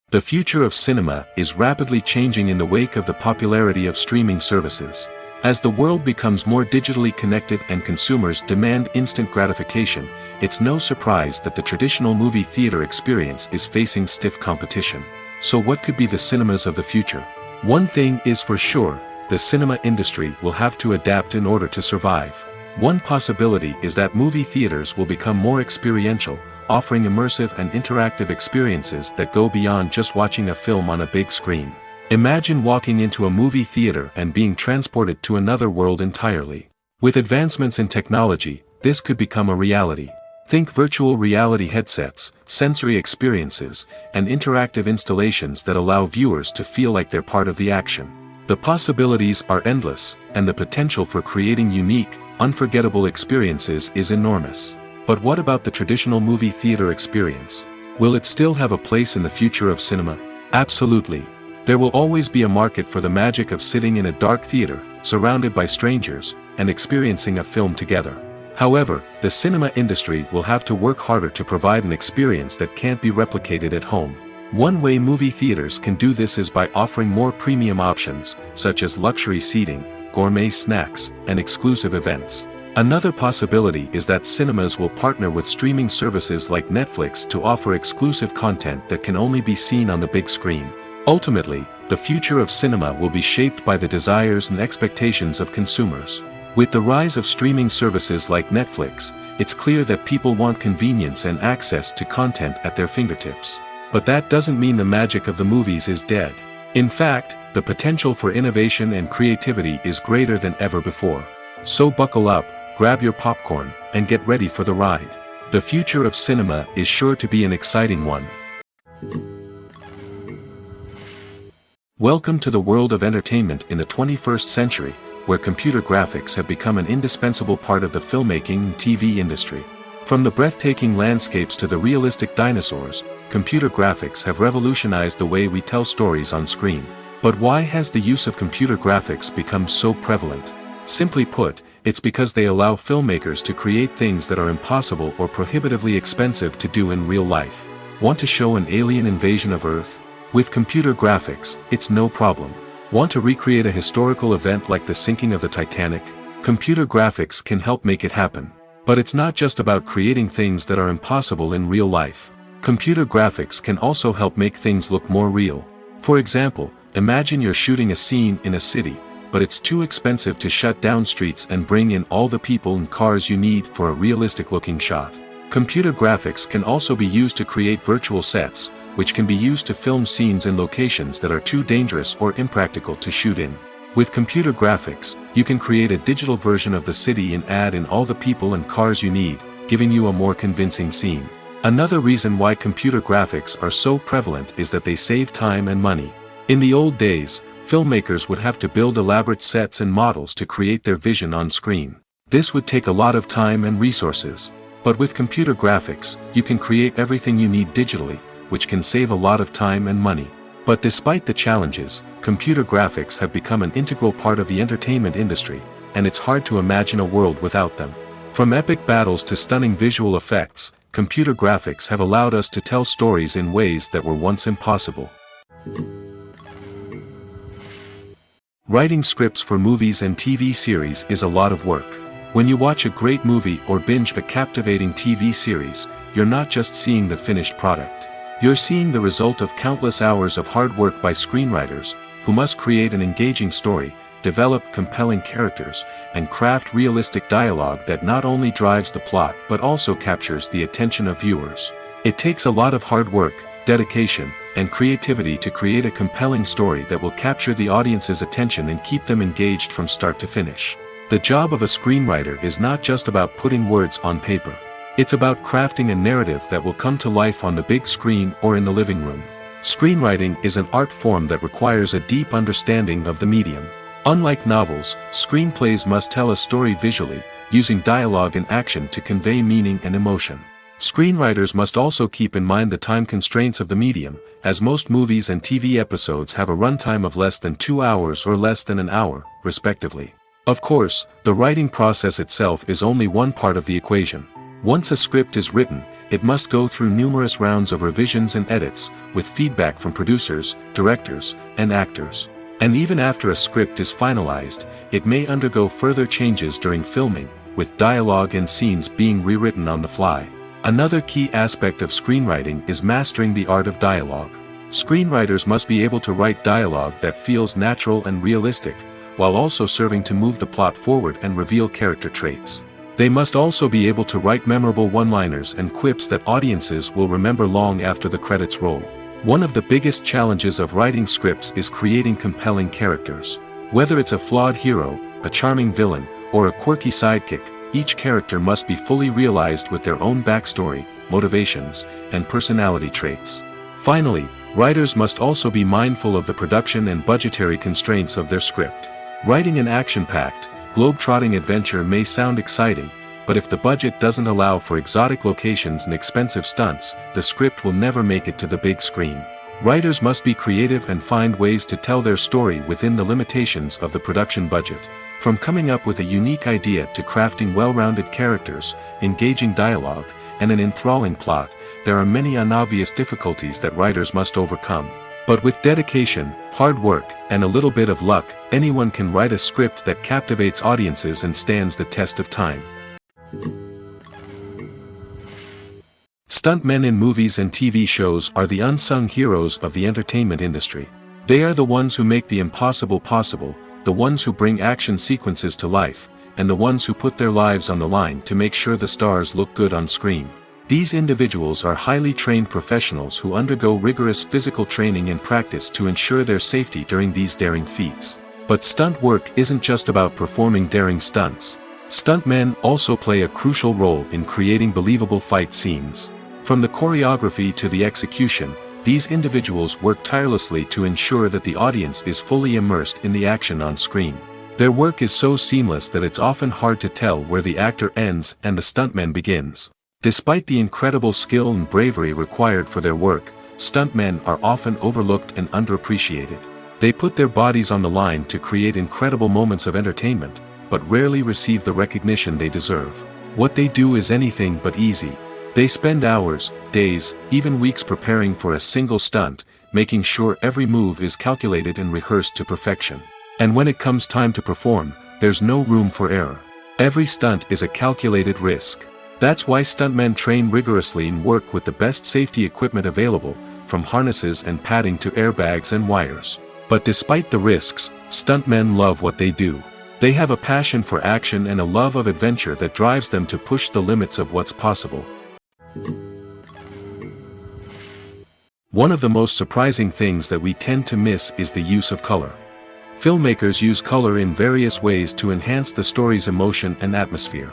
The future of cinema is rapidly changing in the wake of the popularity of streaming services. As the world becomes more digitally connected and consumers demand instant gratification, it's no surprise that the traditional movie theater experience is facing stiff competition. So what could be the cinemas of the future? One thing is for sure, the cinema industry will have to adapt in order to survive. One possibility is that movie theaters will become more experiential, offering immersive and interactive experiences that go beyond just watching a film on a big screen. Imagine walking into a movie theater and being transported to another world entirely. With advancements in technology, this could become a reality. Think virtual reality headsets, sensory experiences, and interactive installations that allow viewers to feel like they're part of the action. The possibilities are endless, and the potential for creating unique, unforgettable experiences is enormous. But what about the traditional movie theater experience? Will it still have a place in the future of cinema? Absolutely. There will always be a market for the magic of sitting in a dark theater, surrounded by strangers, and experiencing a film together. However, the cinema industry will have to work harder to provide an experience that can't be replicated at home. One way movie theaters can do this is by offering more premium options, such as luxury seating, gourmet snacks, and exclusive events. Another possibility is that cinemas will partner with streaming services like Netflix to offer exclusive content that can only be seen on the big screen. Ultimately, the future of cinema will be shaped by the desires and expectations of consumers. With the rise of streaming services like Netflix, it's clear that people want convenience and access to content at their fingertips. But that doesn't mean the magic of the movies is dead. In fact, the potential for innovation and creativity is greater than ever before. So buckle up, grab your popcorn, and get ready for the ride. The future of cinema is sure to be an exciting one. Welcome to the world of entertainment in the 21st century, where computer graphics have become an indispensable part of the filmmaking and TV industry. From the breathtaking landscapes to the realistic dinosaurs, computer graphics have revolutionized the way we tell stories on screen. But why has the use of computer graphics become so prevalent? Simply put, it's because they allow filmmakers to create things that are impossible or prohibitively expensive to do in real life. Want to show an alien invasion of Earth? With computer graphics, it's no problem. Want to recreate a historical event like the sinking of the Titanic? Computer graphics can help make it happen. But it's not just about creating things that are impossible in real life. Computer graphics can also help make things look more real. For example, imagine you're shooting a scene in a city, but it's too expensive to shut down streets and bring in all the people and cars you need for a realistic-looking shot. Computer graphics can also be used to create virtual sets, which can be used to film scenes in locations that are too dangerous or impractical to shoot in. With computer graphics, you can create a digital version of the city and add in all the people and cars you need, giving you a more convincing scene. Another reason why computer graphics are so prevalent is that they save time and money. In the old days, filmmakers would have to build elaborate sets and models to create their vision on screen. This would take a lot of time and resources. But with computer graphics, you can create everything you need digitally, which can save a lot of time and money. But despite the challenges, computer graphics have become an integral part of the entertainment industry, and it's hard to imagine a world without them. From epic battles to stunning visual effects, computer graphics have allowed us to tell stories in ways that were once impossible. Writing scripts for movies and TV series is a lot of work. When you watch a great movie or binge a captivating TV series, you're not just seeing the finished product. You're seeing the result of countless hours of hard work by screenwriters, who must create an engaging story, develop compelling characters, and craft realistic dialogue that not only drives the plot but also captures the attention of viewers. It takes a lot of hard work, dedication, and creativity to create a compelling story that will capture the audience's attention and keep them engaged from start to finish. The job of a screenwriter is not just about putting words on paper. It's about crafting a narrative that will come to life on the big screen or in the living room. Screenwriting is an art form that requires a deep understanding of the medium. Unlike novels, screenplays must tell a story visually, using dialogue and action to convey meaning and emotion. Screenwriters must also keep in mind the time constraints of the medium, as most movies and TV episodes have a runtime of less than 2 hours or less than an hour, respectively. Of course, the writing process itself is only one part of the equation. Once a script is written, it must go through numerous rounds of revisions and edits, with feedback from producers, directors, and actors. And even after a script is finalized, it may undergo further changes during filming, with dialogue and scenes being rewritten on the fly. Another key aspect of screenwriting is mastering the art of dialogue. Screenwriters must be able to write dialogue that feels natural and realistic, while also serving to move the plot forward and reveal character traits. They must also be able to write memorable one-liners and quips that audiences will remember long after the credits roll. One of the biggest challenges of writing scripts is creating compelling characters. Whether it's a flawed hero, a charming villain, or a quirky sidekick, each character must be fully realized with their own backstory, motivations, and personality traits. Finally, writers must also be mindful of the production and budgetary constraints of their script. Writing an action-packed, globe-trotting adventure may sound exciting, but if the budget doesn't allow for exotic locations and expensive stunts, the script will never make it to the big screen. Writers must be creative and find ways to tell their story within the limitations of the production budget. From coming up with a unique idea to crafting well-rounded characters, engaging dialogue, and an enthralling plot, there are many unobvious difficulties that writers must overcome. But with dedication, hard work, and a little bit of luck, anyone can write a script that captivates audiences and stands the test of time. Stuntmen in movies and TV shows are the unsung heroes of the entertainment industry. They are the ones who make the impossible possible, the ones who bring action sequences to life, and the ones who put their lives on the line to make sure the stars look good on screen. These individuals are highly trained professionals who undergo rigorous physical training and practice to ensure their safety during these daring feats. But stunt work isn't just about performing daring stunts. Stuntmen also play a crucial role in creating believable fight scenes. From the choreography to the execution, these individuals work tirelessly to ensure that the audience is fully immersed in the action on screen. Their work is so seamless that it's often hard to tell where the actor ends and the stuntman begins. Despite the incredible skill and bravery required for their work, stuntmen are often overlooked and underappreciated. They put their bodies on the line to create incredible moments of entertainment, but rarely receive the recognition they deserve. What they do is anything but easy. They spend hours, days, even weeks preparing for a single stunt, making sure every move is calculated and rehearsed to perfection. And when it comes time to perform, there's no room for error. Every stunt is a calculated risk. That's why stuntmen train rigorously and work with the best safety equipment available, from harnesses and padding to airbags and wires. But despite the risks, stuntmen love what they do. They have a passion for action and a love of adventure that drives them to push the limits of what's possible. One of the most surprising things that we tend to miss is the use of color. Filmmakers use color in various ways to enhance the story's emotion and atmosphere.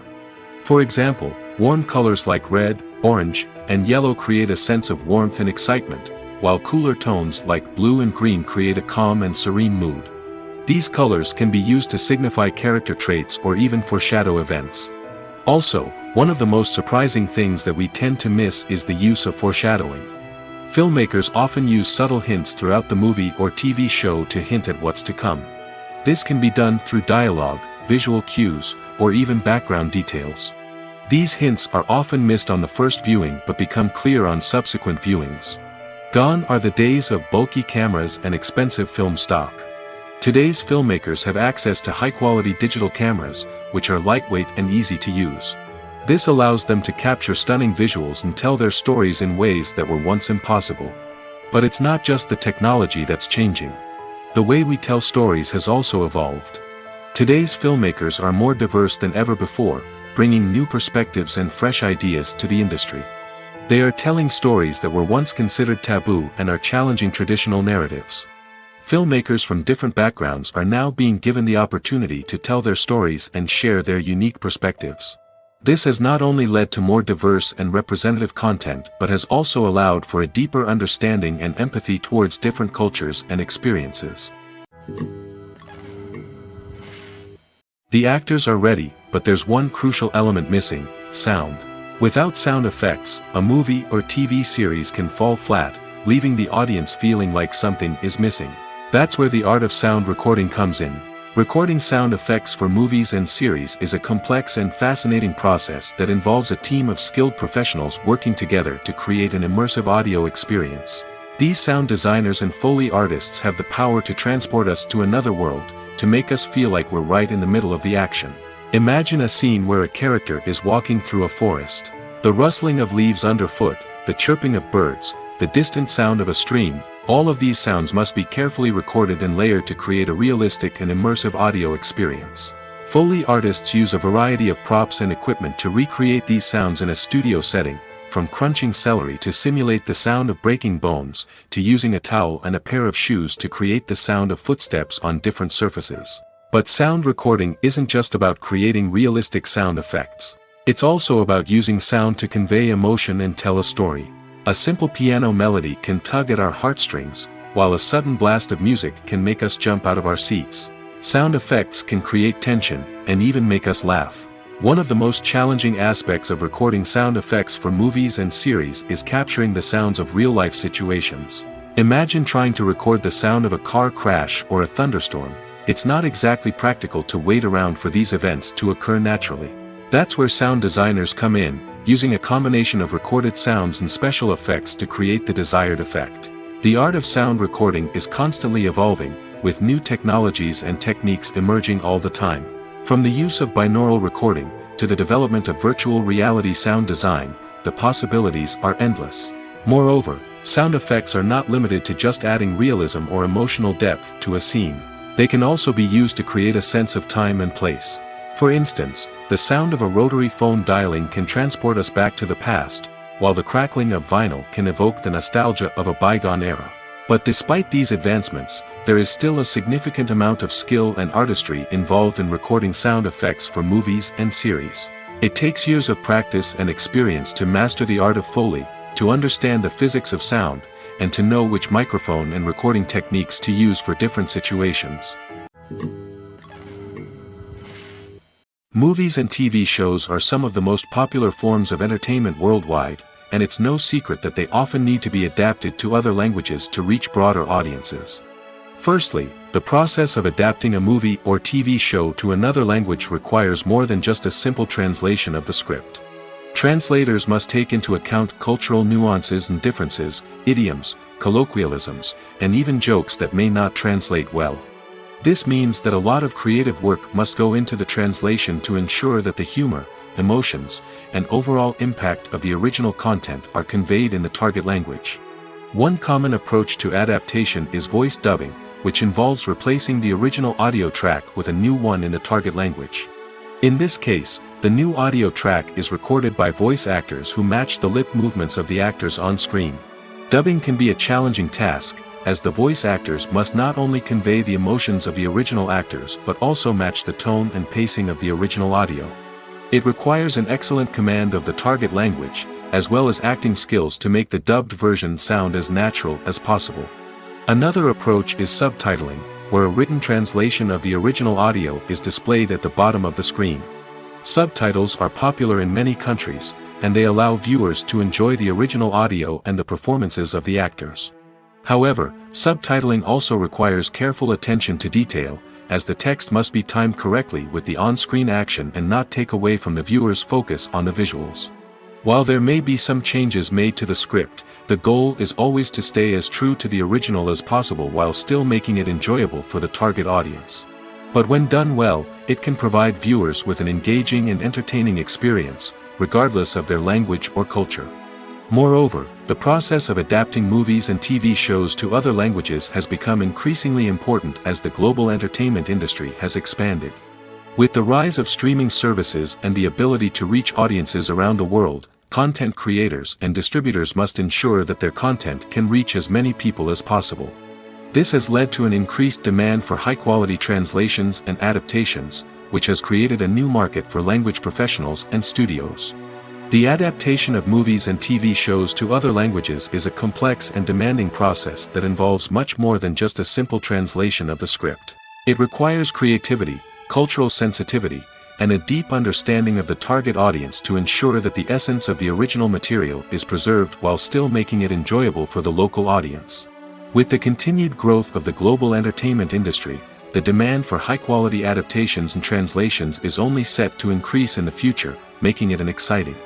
For example, warm colors like red, orange, and yellow create a sense of warmth and excitement, while cooler tones like blue and green create a calm and serene mood. These colors can be used to signify character traits or even foreshadow events. Also, one of the most surprising things that we tend to miss is the use of foreshadowing. Filmmakers often use subtle hints throughout the movie or TV show to hint at what's to come. This can be done through dialogue, visual cues, or even background details. These hints are often missed on the first viewing but become clear on subsequent viewings. Gone are the days of bulky cameras and expensive film stock. Today's filmmakers have access to high-quality digital cameras, which are lightweight and easy to use. This allows them to capture stunning visuals and tell their stories in ways that were once impossible. But it's not just the technology that's changing. The way we tell stories has also evolved. Today's filmmakers are more diverse than ever before, bringing new perspectives and fresh ideas to the industry. They are telling stories that were once considered taboo and are challenging traditional narratives. Filmmakers from different backgrounds are now being given the opportunity to tell their stories and share their unique perspectives. This has not only led to more diverse and representative content but has also allowed for a deeper understanding and empathy towards different cultures and experiences. The actors are ready, but there's one crucial element missing: sound. Without sound effects, a movie or TV series can fall flat, leaving the audience feeling like something is missing. That's where the art of sound recording comes in. Recording sound effects for movies and series is a complex and fascinating process that involves a team of skilled professionals working together to create an immersive audio experience. These sound designers and Foley artists have the power to transport us to another world, to make us feel like we're right in the middle of the action. Imagine a scene where a character is walking through a forest. The rustling of leaves underfoot, the chirping of birds, the distant sound of a stream, all of these sounds must be carefully recorded and layered to create a realistic and immersive audio experience. Foley artists use a variety of props and equipment to recreate these sounds in a studio setting, from crunching celery to simulate the sound of breaking bones, to using a towel and a pair of shoes to create the sound of footsteps on different surfaces. But sound recording isn't just about creating realistic sound effects. It's also about using sound to convey emotion and tell a story. A simple piano melody can tug at our heartstrings, while a sudden blast of music can make us jump out of our seats. Sound effects can create tension, and even make us laugh. One of the most challenging aspects of recording sound effects for movies and series is capturing the sounds of real-life situations. Imagine trying to record the sound of a car crash or a thunderstorm. It's not exactly practical to wait around for these events to occur naturally. That's where sound designers come in, using a combination of recorded sounds and special effects to create the desired effect. The art of sound recording is constantly evolving, with new technologies and techniques emerging all the time. From the use of binaural recording, to the development of virtual reality sound design, the possibilities are endless. Moreover, sound effects are not limited to just adding realism or emotional depth to a scene. They can also be used to create a sense of time and place. For instance, the sound of a rotary phone dialing can transport us back to the past, while the crackling of vinyl can evoke the nostalgia of a bygone era. But despite these advancements, there is still a significant amount of skill and artistry involved in recording sound effects for movies and series. It takes years of practice and experience to master the art of Foley, to understand the physics of sound, and to know which microphone and recording techniques to use for different situations. Movies and TV shows are some of the most popular forms of entertainment worldwide, and it's no secret that they often need to be adapted to other languages to reach broader audiences. Firstly, the process of adapting a movie or TV show to another language requires more than just a simple translation of the script. Translators must take into account cultural nuances and differences, idioms, colloquialisms, and even jokes that may not translate well. This means that a lot of creative work must go into the translation to ensure that the humor, emotions, and overall impact of the original content are conveyed in the target language. One common approach to adaptation is voice dubbing, which involves replacing the original audio track with a new one in the target language. In this case, the new audio track is recorded by voice actors who match the lip movements of the actors on screen. Dubbing can be a challenging task, as the voice actors must not only convey the emotions of the original actors but also match the tone and pacing of the original audio. It requires an excellent command of the target language, as well as acting skills to make the dubbed version sound as natural as possible. Another approach is subtitling, where a written translation of the original audio is displayed at the bottom of the screen. Subtitles are popular in many countries, and they allow viewers to enjoy the original audio and the performances of the actors. However, subtitling also requires careful attention to detail, as the text must be timed correctly with the on-screen action and not take away from the viewer's focus on the visuals. While there may be some changes made to the script, the goal is always to stay as true to the original as possible while still making it enjoyable for the target audience. But when done well, it can provide viewers with an engaging and entertaining experience, regardless of their language or culture. Moreover, the process of adapting movies and TV shows to other languages has become increasingly important as the global entertainment industry has expanded. With the rise of streaming services and the ability to reach audiences around the world, content creators and distributors must ensure that their content can reach as many people as possible. This has led to an increased demand for high-quality translations and adaptations, which has created a new market for language professionals and studios. The adaptation of movies and TV shows to other languages is a complex and demanding process that involves much more than just a simple translation of the script. It requires creativity, cultural sensitivity, and a deep understanding of the target audience to ensure that the essence of the original material is preserved while still making it enjoyable for the local audience. With the continued growth of the global entertainment industry, the demand for high-quality adaptations and translations is only set to increase in the future, making it an exciting.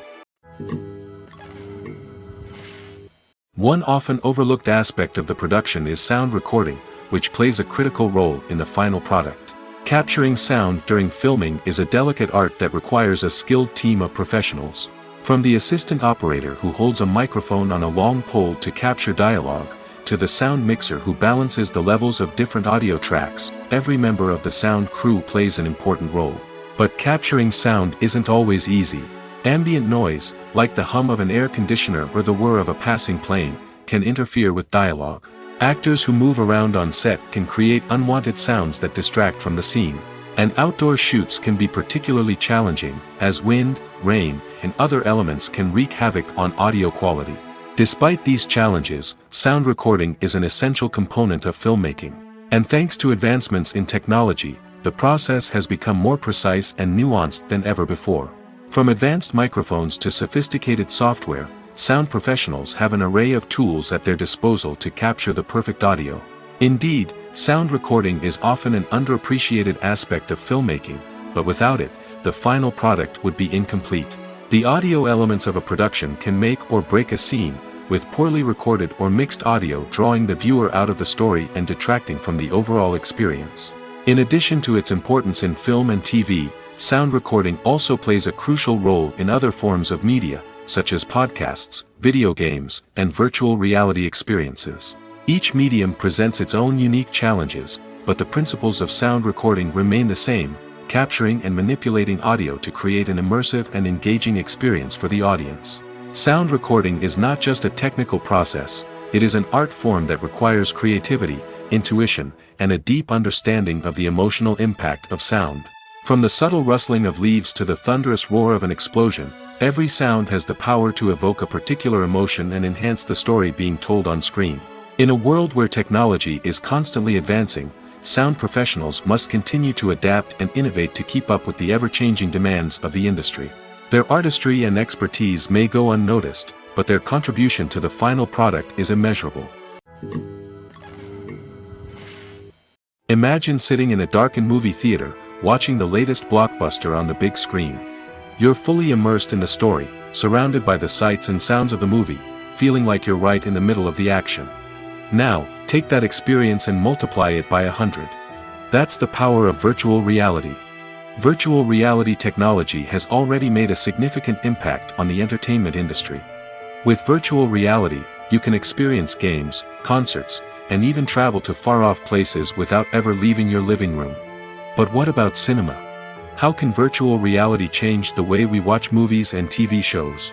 One often overlooked aspect of the production is sound recording, which plays a critical role in the final product. Capturing sound during filming is a delicate art that requires a skilled team of professionals. From the assistant operator who holds a microphone on a long pole to capture dialogue, to the sound mixer who balances the levels of different audio tracks, every member of the sound crew plays an important role. But capturing sound isn't always easy. Ambient noise, like the hum of an air conditioner or the whir of a passing plane, can interfere with dialogue. Actors who move around on set can create unwanted sounds that distract from the scene. And outdoor shoots can be particularly challenging, as wind, rain, and other elements can wreak havoc on audio quality. Despite these challenges, sound recording is an essential component of filmmaking. And thanks to advancements in technology, the process has become more precise and nuanced than ever before. From advanced microphones to sophisticated software, sound professionals have an array of tools at their disposal to capture the perfect audio. Indeed, sound recording is often an underappreciated aspect of filmmaking, but without it, the final product would be incomplete. The audio elements of a production can make or break a scene, with poorly recorded or mixed audio drawing the viewer out of the story and detracting from the overall experience. In addition to its importance in film and TV, sound recording also plays a crucial role in other forms of media, such as podcasts, video games, and virtual reality experiences. Each medium presents its own unique challenges, but the principles of sound recording remain the same: capturing and manipulating audio to create an immersive and engaging experience for the audience. Sound recording is not just a technical process, it is an art form that requires creativity, intuition, and a deep understanding of the emotional impact of sound. From the subtle rustling of leaves to the thunderous roar of an explosion, every sound has the power to evoke a particular emotion and enhance the story being told on screen. In a world where technology is constantly advancing, sound professionals must continue to adapt and innovate to keep up with the ever-changing demands of the industry. Their artistry and expertise may go unnoticed, but their contribution to the final product is immeasurable. Imagine sitting in a darkened movie theater, watching the latest blockbuster on the big screen. You're fully immersed in the story, surrounded by the sights and sounds of the movie, feeling like you're right in the middle of the action. Now, take that experience and multiply it by 100. That's the power of virtual reality. Virtual reality technology has already made a significant impact on the entertainment industry. With virtual reality, you can experience games, concerts, and even travel to far-off places without ever leaving your living room. But what about cinema? How can virtual reality change the way we watch movies and TV shows?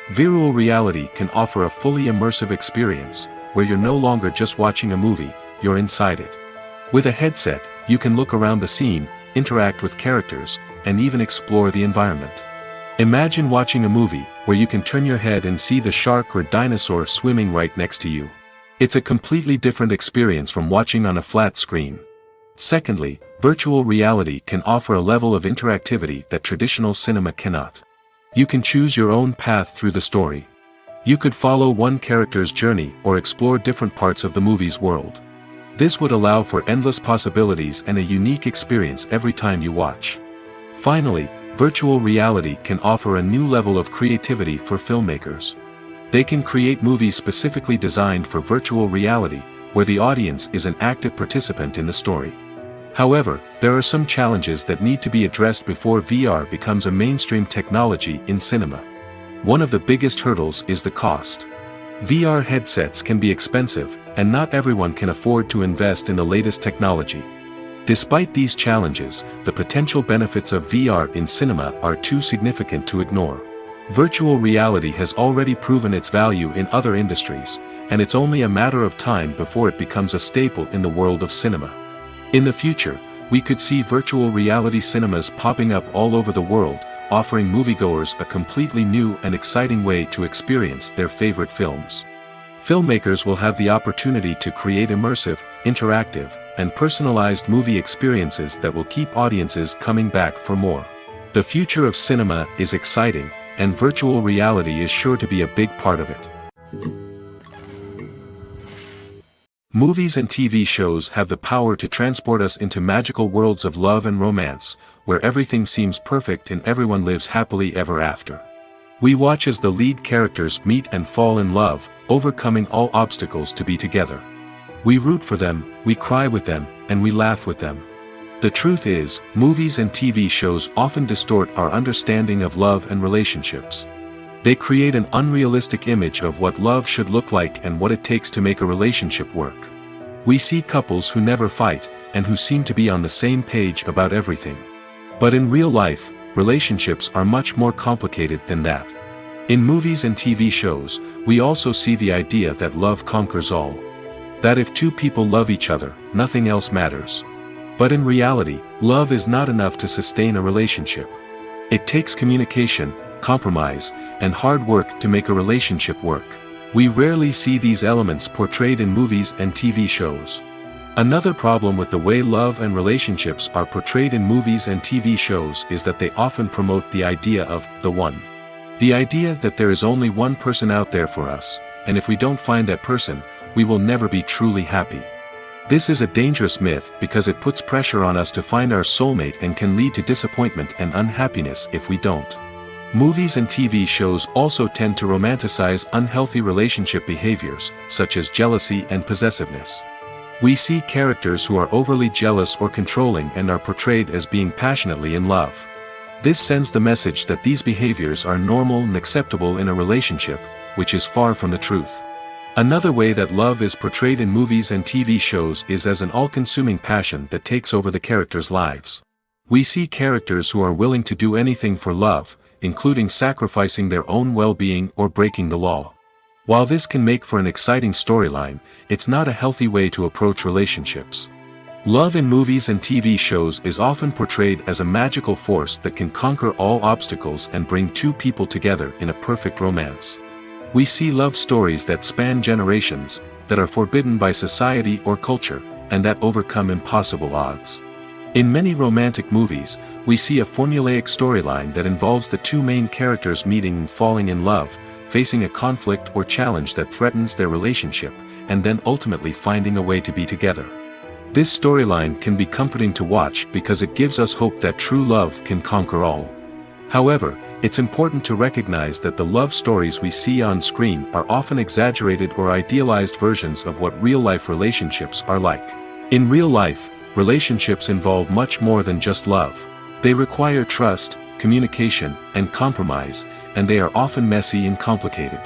Virtual reality can offer a fully immersive experience, where you're no longer just watching a movie, you're inside it. With a headset, you can look around the scene, interact with characters, and even explore the environment. Imagine watching a movie, where you can turn your head and see the shark or dinosaur swimming right next to you. It's a completely different experience from watching on a flat screen. Secondly, virtual reality can offer a level of interactivity that traditional cinema cannot. You can choose your own path through the story. You could follow one character's journey or explore different parts of the movie's world. This would allow for endless possibilities and a unique experience every time you watch. Finally, virtual reality can offer a new level of creativity for filmmakers. They can create movies specifically designed for virtual reality, where the audience is an active participant in the story. However, there are some challenges that need to be addressed before VR becomes a mainstream technology in cinema. One of the biggest hurdles is the cost. VR headsets can be expensive, and not everyone can afford to invest in the latest technology. Despite these challenges, the potential benefits of VR in cinema are too significant to ignore. Virtual reality has already proven its value in other industries, and it's only a matter of time before it becomes a staple in the world of cinema. In the future, we could see virtual reality cinemas popping up all over the world, offering moviegoers a completely new and exciting way to experience their favorite films. Filmmakers will have the opportunity to create immersive, interactive, and personalized movie experiences that will keep audiences coming back for more. The future of cinema is exciting, and virtual reality is sure to be a big part of it. Movies and TV shows have the power to transport us into magical worlds of love and romance, where everything seems perfect and everyone lives happily ever after. We watch as the lead characters meet and fall in love, overcoming all obstacles to be together. We root for them, we cry with them, and we laugh with them. The truth is, movies and TV shows often distort our understanding of love and relationships. They create an unrealistic image of what love should look like and what it takes to make a relationship work. We see couples who never fight, and who seem to be on the same page about everything. But in real life, relationships are much more complicated than that. In movies and TV shows, we also see the idea that love conquers all. That if two people love each other, nothing else matters. But in reality, love is not enough to sustain a relationship. It takes communication, compromise, and hard work to make a relationship work. We rarely see these elements portrayed in movies and TV shows. Another problem with the way love and relationships are portrayed in movies and TV shows is that they often promote the idea of the one. The idea that there is only one person out there for us, and if we don't find that person, we will never be truly happy. This is a dangerous myth because it puts pressure on us to find our soulmate and can lead to disappointment and unhappiness if we don't. Movies and TV shows also tend to romanticize unhealthy relationship behaviors, such as jealousy and possessiveness. We see characters who are overly jealous or controlling and are portrayed as being passionately in love. This sends the message that these behaviors are normal and acceptable in a relationship, which is far from the truth. Another way that love is portrayed in movies and TV shows is as an all-consuming passion that takes over the characters' lives. We see characters who are willing to do anything for love, including sacrificing their own well-being or breaking the law. While this can make for an exciting storyline, it's not a healthy way to approach relationships. Love in movies and TV shows is often portrayed as a magical force that can conquer all obstacles and bring two people together in a perfect romance. We see love stories that span generations, that are forbidden by society or culture, and that overcome impossible odds. In many romantic movies, we see a formulaic storyline that involves the two main characters meeting and falling in love, facing a conflict or challenge that threatens their relationship, and then ultimately finding a way to be together. This storyline can be comforting to watch because it gives us hope that true love can conquer all. However, it's important to recognize that the love stories we see on screen are often exaggerated or idealized versions of what real-life relationships are like. In real life, relationships involve much more than just love. They require trust, communication, and compromise, and they are often messy and complicated.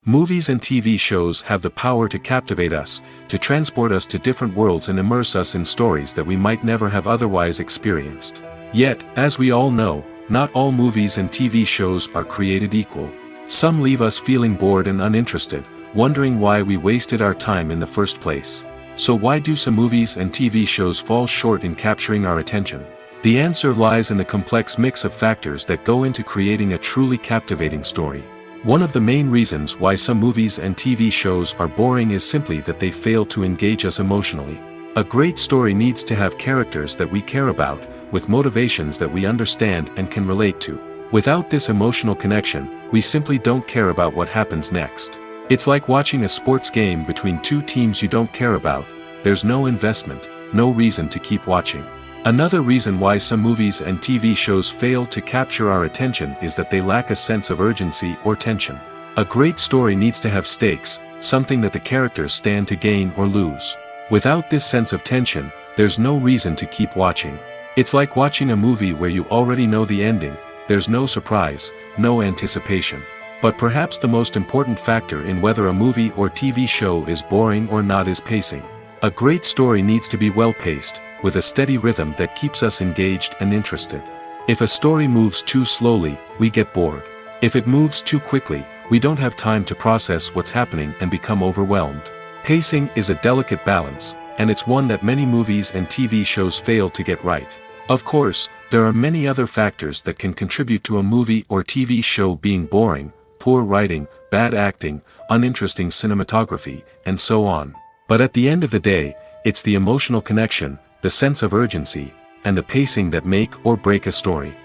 Movies and TV shows have the power to captivate us, to transport us to different worlds and immerse us in stories that we might never have otherwise experienced. Yet, as we all know, not all movies and TV shows are created equal. Some leave us feeling bored and uninterested, wondering why we wasted our time in the first place. So why do some movies and TV shows fall short in capturing our attention? The answer lies in the complex mix of factors that go into creating a truly captivating story. One of the main reasons why some movies and TV shows are boring is simply that they fail to engage us emotionally. A great story needs to have characters that we care about, with motivations that we understand and can relate to. Without this emotional connection, we simply don't care about what happens next. It's like watching a sports game between two teams you don't care about. There's no investment, no reason to keep watching. Another reason why some movies and TV shows fail to capture our attention is that they lack a sense of urgency or tension. A great story needs to have stakes, something that the characters stand to gain or lose. Without this sense of tension, there's no reason to keep watching. It's like watching a movie where you already know the ending. There's no surprise, no anticipation. But perhaps the most important factor in whether a movie or TV show is boring or not is pacing. A great story needs to be well-paced, with a steady rhythm that keeps us engaged and interested. If a story moves too slowly, we get bored. If it moves too quickly, we don't have time to process what's happening and become overwhelmed. Pacing is a delicate balance, and it's one that many movies and TV shows fail to get right. Of course, there are many other factors that can contribute to a movie or TV show being boring: poor writing, bad acting, uninteresting cinematography, and so on. But at the end of the day, it's the emotional connection, the sense of urgency, and the pacing that make or break a story.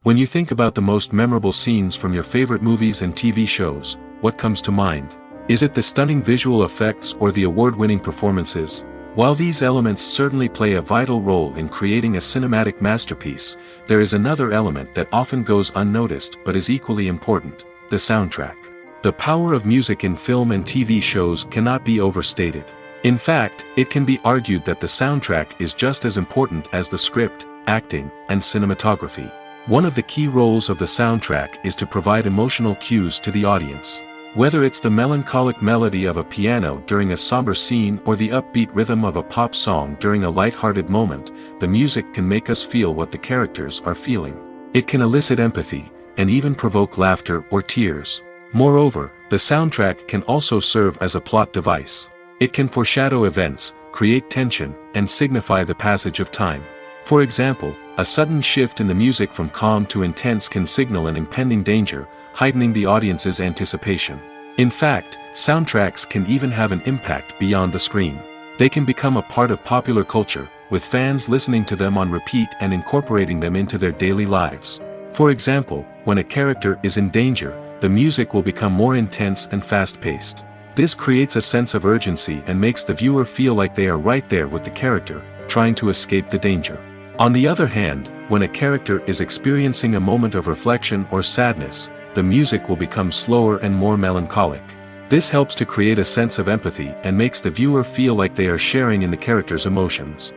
When you think about the most memorable scenes from your favorite movies and TV shows, what comes to mind? Is it the stunning visual effects or the award-winning performances? While these elements certainly play a vital role in creating a cinematic masterpiece, there is another element that often goes unnoticed but is equally important: the soundtrack. The power of music in film and TV shows cannot be overstated. In fact, it can be argued that the soundtrack is just as important as the script, acting, and cinematography. One of the key roles of the soundtrack is to provide emotional cues to the audience. Whether it's the melancholic melody of a piano during a somber scene or the upbeat rhythm of a pop song during a light-hearted moment, the music can make us feel what the characters are feeling. It can elicit empathy, and even provoke laughter or tears. Moreover, the soundtrack can also serve as a plot device. It can foreshadow events, create tension, and signify the passage of time. For example, a sudden shift in the music from calm to intense can signal an impending danger, heightening the audience's anticipation. In fact, soundtracks can even have an impact beyond the screen. They can become a part of popular culture, with fans listening to them on repeat and incorporating them into their daily lives. For example, when a character is in danger, the music will become more intense and fast-paced. This creates a sense of urgency and makes the viewer feel like they are right there with the character, trying to escape the danger. On the other hand, when a character is experiencing a moment of reflection or sadness, the music will become slower and more melancholic. This helps to create a sense of empathy and makes the viewer feel like they are sharing in the character's emotions.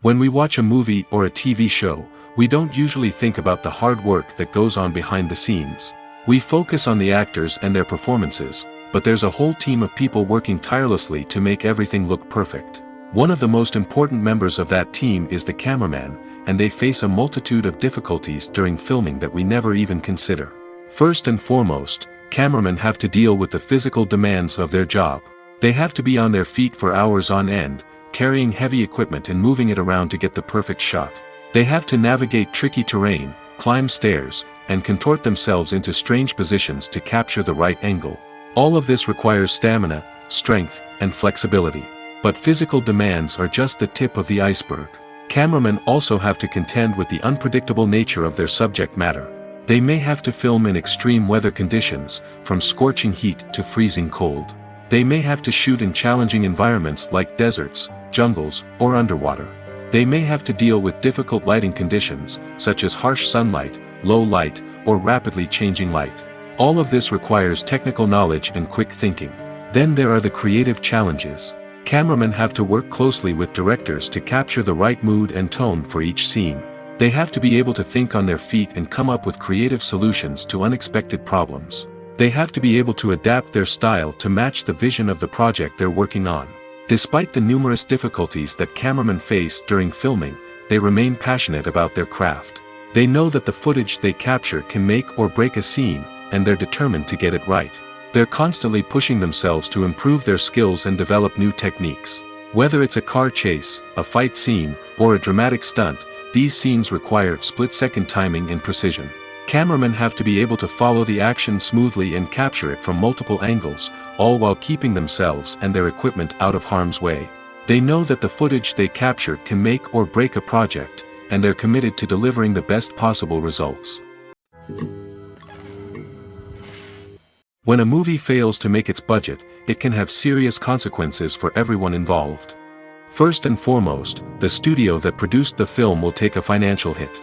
When we watch a movie or a TV show, we don't usually think about the hard work that goes on behind the scenes. We focus on the actors and their performances, but there's a whole team of people working tirelessly to make everything look perfect. One of the most important members of that team is the cameraman, and they face a multitude of difficulties during filming that we never even consider. First and foremost, cameramen have to deal with the physical demands of their job. They have to be on their feet for hours on end, carrying heavy equipment and moving it around to get the perfect shot. They have to navigate tricky terrain, climb stairs, and contort themselves into strange positions to capture the right angle. All of this requires stamina, strength, and flexibility. But physical demands are just the tip of the iceberg. Cameramen also have to contend with the unpredictable nature of their subject matter. They may have to film in extreme weather conditions, from scorching heat to freezing cold. They may have to shoot in challenging environments like deserts, jungles, or underwater. They may have to deal with difficult lighting conditions, such as harsh sunlight, low light, or rapidly changing light. All of this requires technical knowledge and quick thinking. Then there are the creative challenges. Cameramen have to work closely with directors to capture the right mood and tone for each scene. They have to be able to think on their feet and come up with creative solutions to unexpected problems. They have to be able to adapt their style to match the vision of the project they're working on. Despite the numerous difficulties that cameramen face during filming, they remain passionate about their craft. They know that the footage they capture can make or break a scene, and they're determined to get it right. They're constantly pushing themselves to improve their skills and develop new techniques. Whether it's a car chase, a fight scene, or a dramatic stunt, these scenes require split-second timing and precision. Cameramen have to be able to follow the action smoothly and capture it from multiple angles, all while keeping themselves and their equipment out of harm's way. They know that the footage they capture can make or break a project, and they're committed to delivering the best possible results. When a movie fails to make its budget, it can have serious consequences for everyone involved. First and foremost, the studio that produced the film will take a financial hit.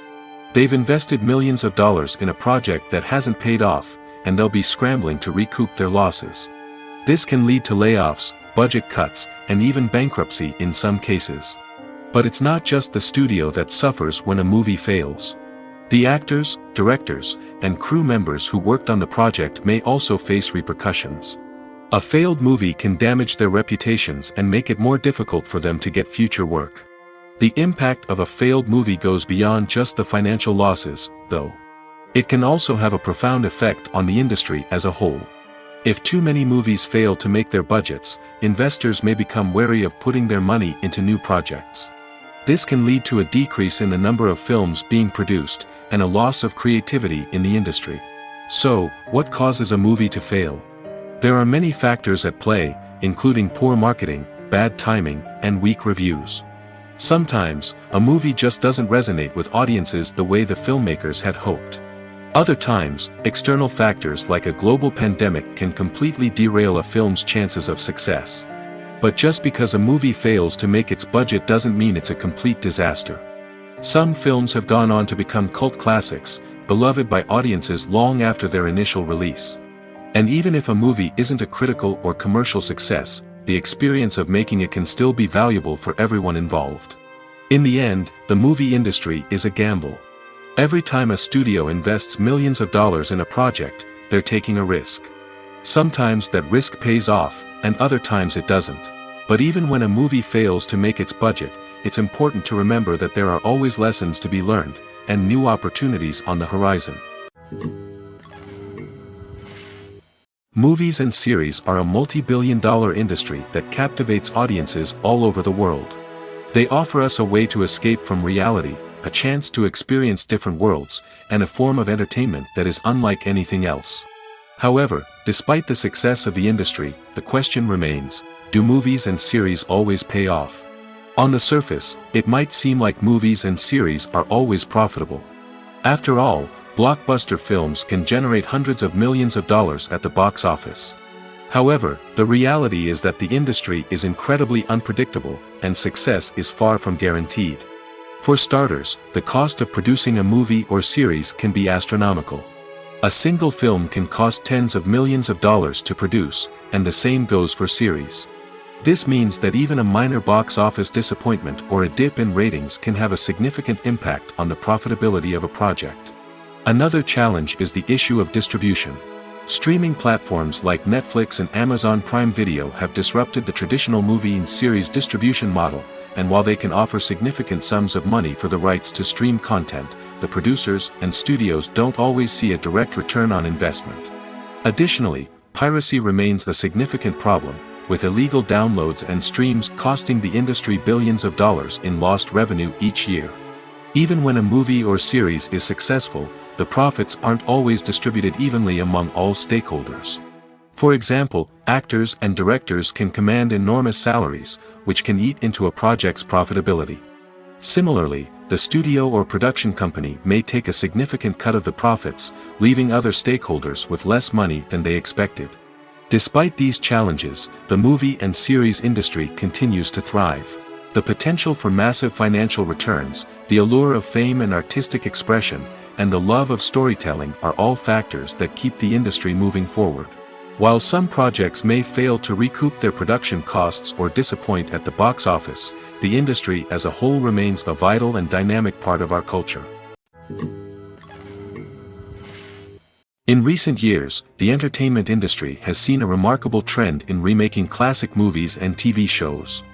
They've invested millions of dollars in a project that hasn't paid off, and they'll be scrambling to recoup their losses. This can lead to layoffs, budget cuts, and even bankruptcy in some cases. But it's not just the studio that suffers when a movie fails. The actors, directors, and crew members who worked on the project may also face repercussions. A failed movie can damage their reputations and make it more difficult for them to get future work. The impact of a failed movie goes beyond just the financial losses, though. It can also have a profound effect on the industry as a whole. If too many movies fail to make their budgets, investors may become wary of putting their money into new projects. This can lead to a decrease in the number of films being produced, and a loss of creativity in the industry. So, what causes a movie to fail? There are many factors at play, including poor marketing, bad timing, and weak reviews. Sometimes, a movie just doesn't resonate with audiences the way the filmmakers had hoped. Other times, external factors like a global pandemic can completely derail a film's chances of success. But just because a movie fails to make its budget doesn't mean it's a complete disaster. Some films have gone on to become cult classics, beloved by audiences long after their initial release. And even if a movie isn't a critical or commercial success, the experience of making it can still be valuable for everyone involved. In the end, the movie industry is a gamble. Every time a studio invests millions of dollars in a project, they're taking a risk. Sometimes that risk pays off, and other times it doesn't. But even when a movie fails to make its budget, it's important to remember that there are always lessons to be learned, and new opportunities on the horizon. Movies and series are a multi-billion-dollar industry that captivates audiences all over the world. They offer us a way to escape from reality, a chance to experience different worlds, and a form of entertainment that is unlike anything else. However, despite the success of the industry, the question remains, do movies and series always pay off? On the surface, it might seem like movies and series are always profitable. After all, blockbuster films can generate hundreds of millions of dollars at the box office. However, the reality is that the industry is incredibly unpredictable, and success is far from guaranteed. For starters, the cost of producing a movie or series can be astronomical. A single film can cost tens of millions of dollars to produce, and the same goes for series. This means that even a minor box office disappointment or a dip in ratings can have a significant impact on the profitability of a project. Another challenge is the issue of distribution. Streaming platforms like Netflix and Amazon Prime Video have disrupted the traditional movie and series distribution model, and while they can offer significant sums of money for the rights to stream content, the producers and studios don't always see a direct return on investment. Additionally, piracy remains a significant problem, with illegal downloads and streams costing the industry billions of dollars in lost revenue each year. Even when a movie or series is successful, the profits aren't always distributed evenly among all stakeholders. For example, actors and directors can command enormous salaries, which can eat into a project's profitability. Similarly, the studio or production company may take a significant cut of the profits, leaving other stakeholders with less money than they expected. Despite these challenges, the movie and series industry continues to thrive. The potential for massive financial returns, the allure of fame and artistic expression, and the love of storytelling are all factors that keep the industry moving forward. While some projects may fail to recoup their production costs or disappoint at the box office, the industry as a whole remains a vital and dynamic part of our culture. In recent years, the entertainment industry has seen a remarkable trend in remaking classic movies and TV shows.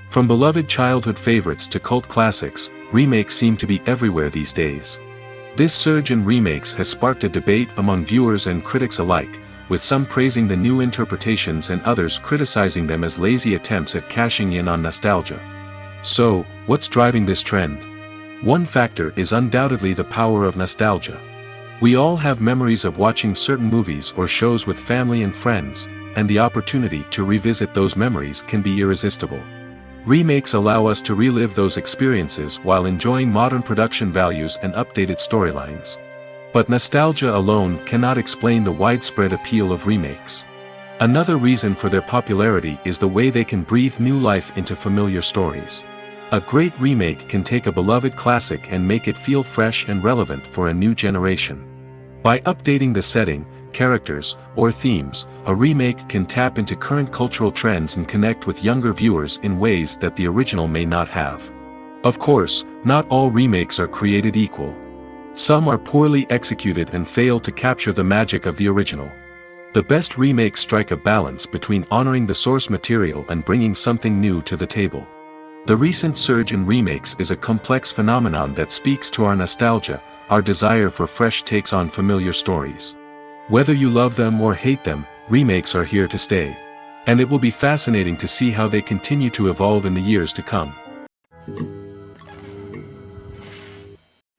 From beloved childhood favorites to cult classics, remakes seem to be everywhere these days. This surge in remakes has sparked a debate among viewers and critics alike, with some praising the new interpretations and others criticizing them as lazy attempts at cashing in on nostalgia. So, what's driving this trend? One factor is undoubtedly the power of nostalgia. We all have memories of watching certain movies or shows with family and friends, and the opportunity to revisit those memories can be irresistible. Remakes allow us to relive those experiences while enjoying modern production values and updated storylines. But nostalgia alone cannot explain the widespread appeal of remakes. Another reason for their popularity is the way they can breathe new life into familiar stories. A great remake can take a beloved classic and make it feel fresh and relevant for a new generation. By updating the setting, characters, or themes, a remake can tap into current cultural trends and connect with younger viewers in ways that the original may not have. Of course, not all remakes are created equal. Some are poorly executed and fail to capture the magic of the original. The best remakes strike a balance between honoring the source material and bringing something new to the table. The recent surge in remakes is a complex phenomenon that speaks to our nostalgia, our desire for fresh takes on familiar stories. Whether you love them or hate them, remakes are here to stay. And it will be fascinating to see how they continue to evolve in the years to come.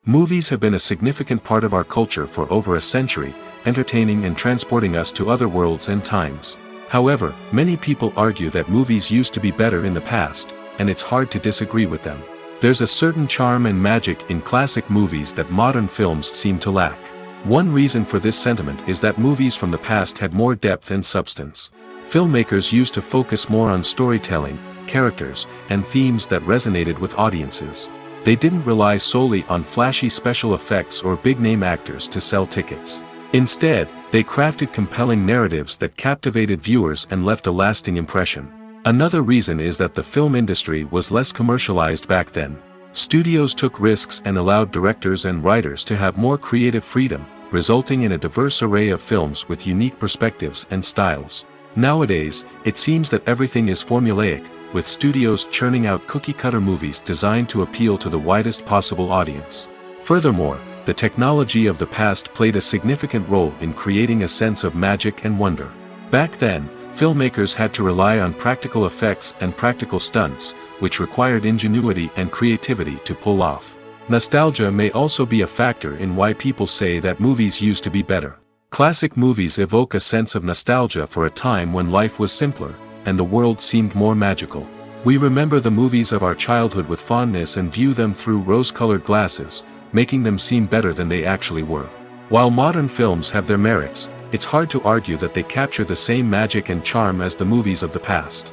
Movies have been a significant part of our culture for over a century, entertaining and transporting us to other worlds and times. However, many people argue that movies used to be better in the past, and it's hard to disagree with them. There's a certain charm and magic in classic movies that modern films seem to lack. One reason for this sentiment is that movies from the past had more depth and substance. Filmmakers used to focus more on storytelling, characters, and themes that resonated with audiences. They didn't rely solely on flashy special effects or big-name actors to sell tickets. Instead, they crafted compelling narratives that captivated viewers and left a lasting impression. Another reason is that the film industry was less commercialized back then. Studios took risks and allowed directors and writers to have more creative freedom, resulting in a diverse array of films with unique perspectives and styles. Nowadays, it seems that everything is formulaic, with studios churning out cookie-cutter movies designed to appeal to the widest possible audience. Furthermore, the technology of the past played a significant role in creating a sense of magic and wonder. Back then, filmmakers had to rely on practical effects and practical stunts, which required ingenuity and creativity to pull off. Nostalgia may also be a factor in why people say that movies used to be better. Classic movies evoke a sense of nostalgia for a time when life was simpler, and the world seemed more magical. We remember the movies of our childhood with fondness and view them through rose-colored glasses, making them seem better than they actually were. While modern films have their merits, it's hard to argue that they capture the same magic and charm as the movies of the past.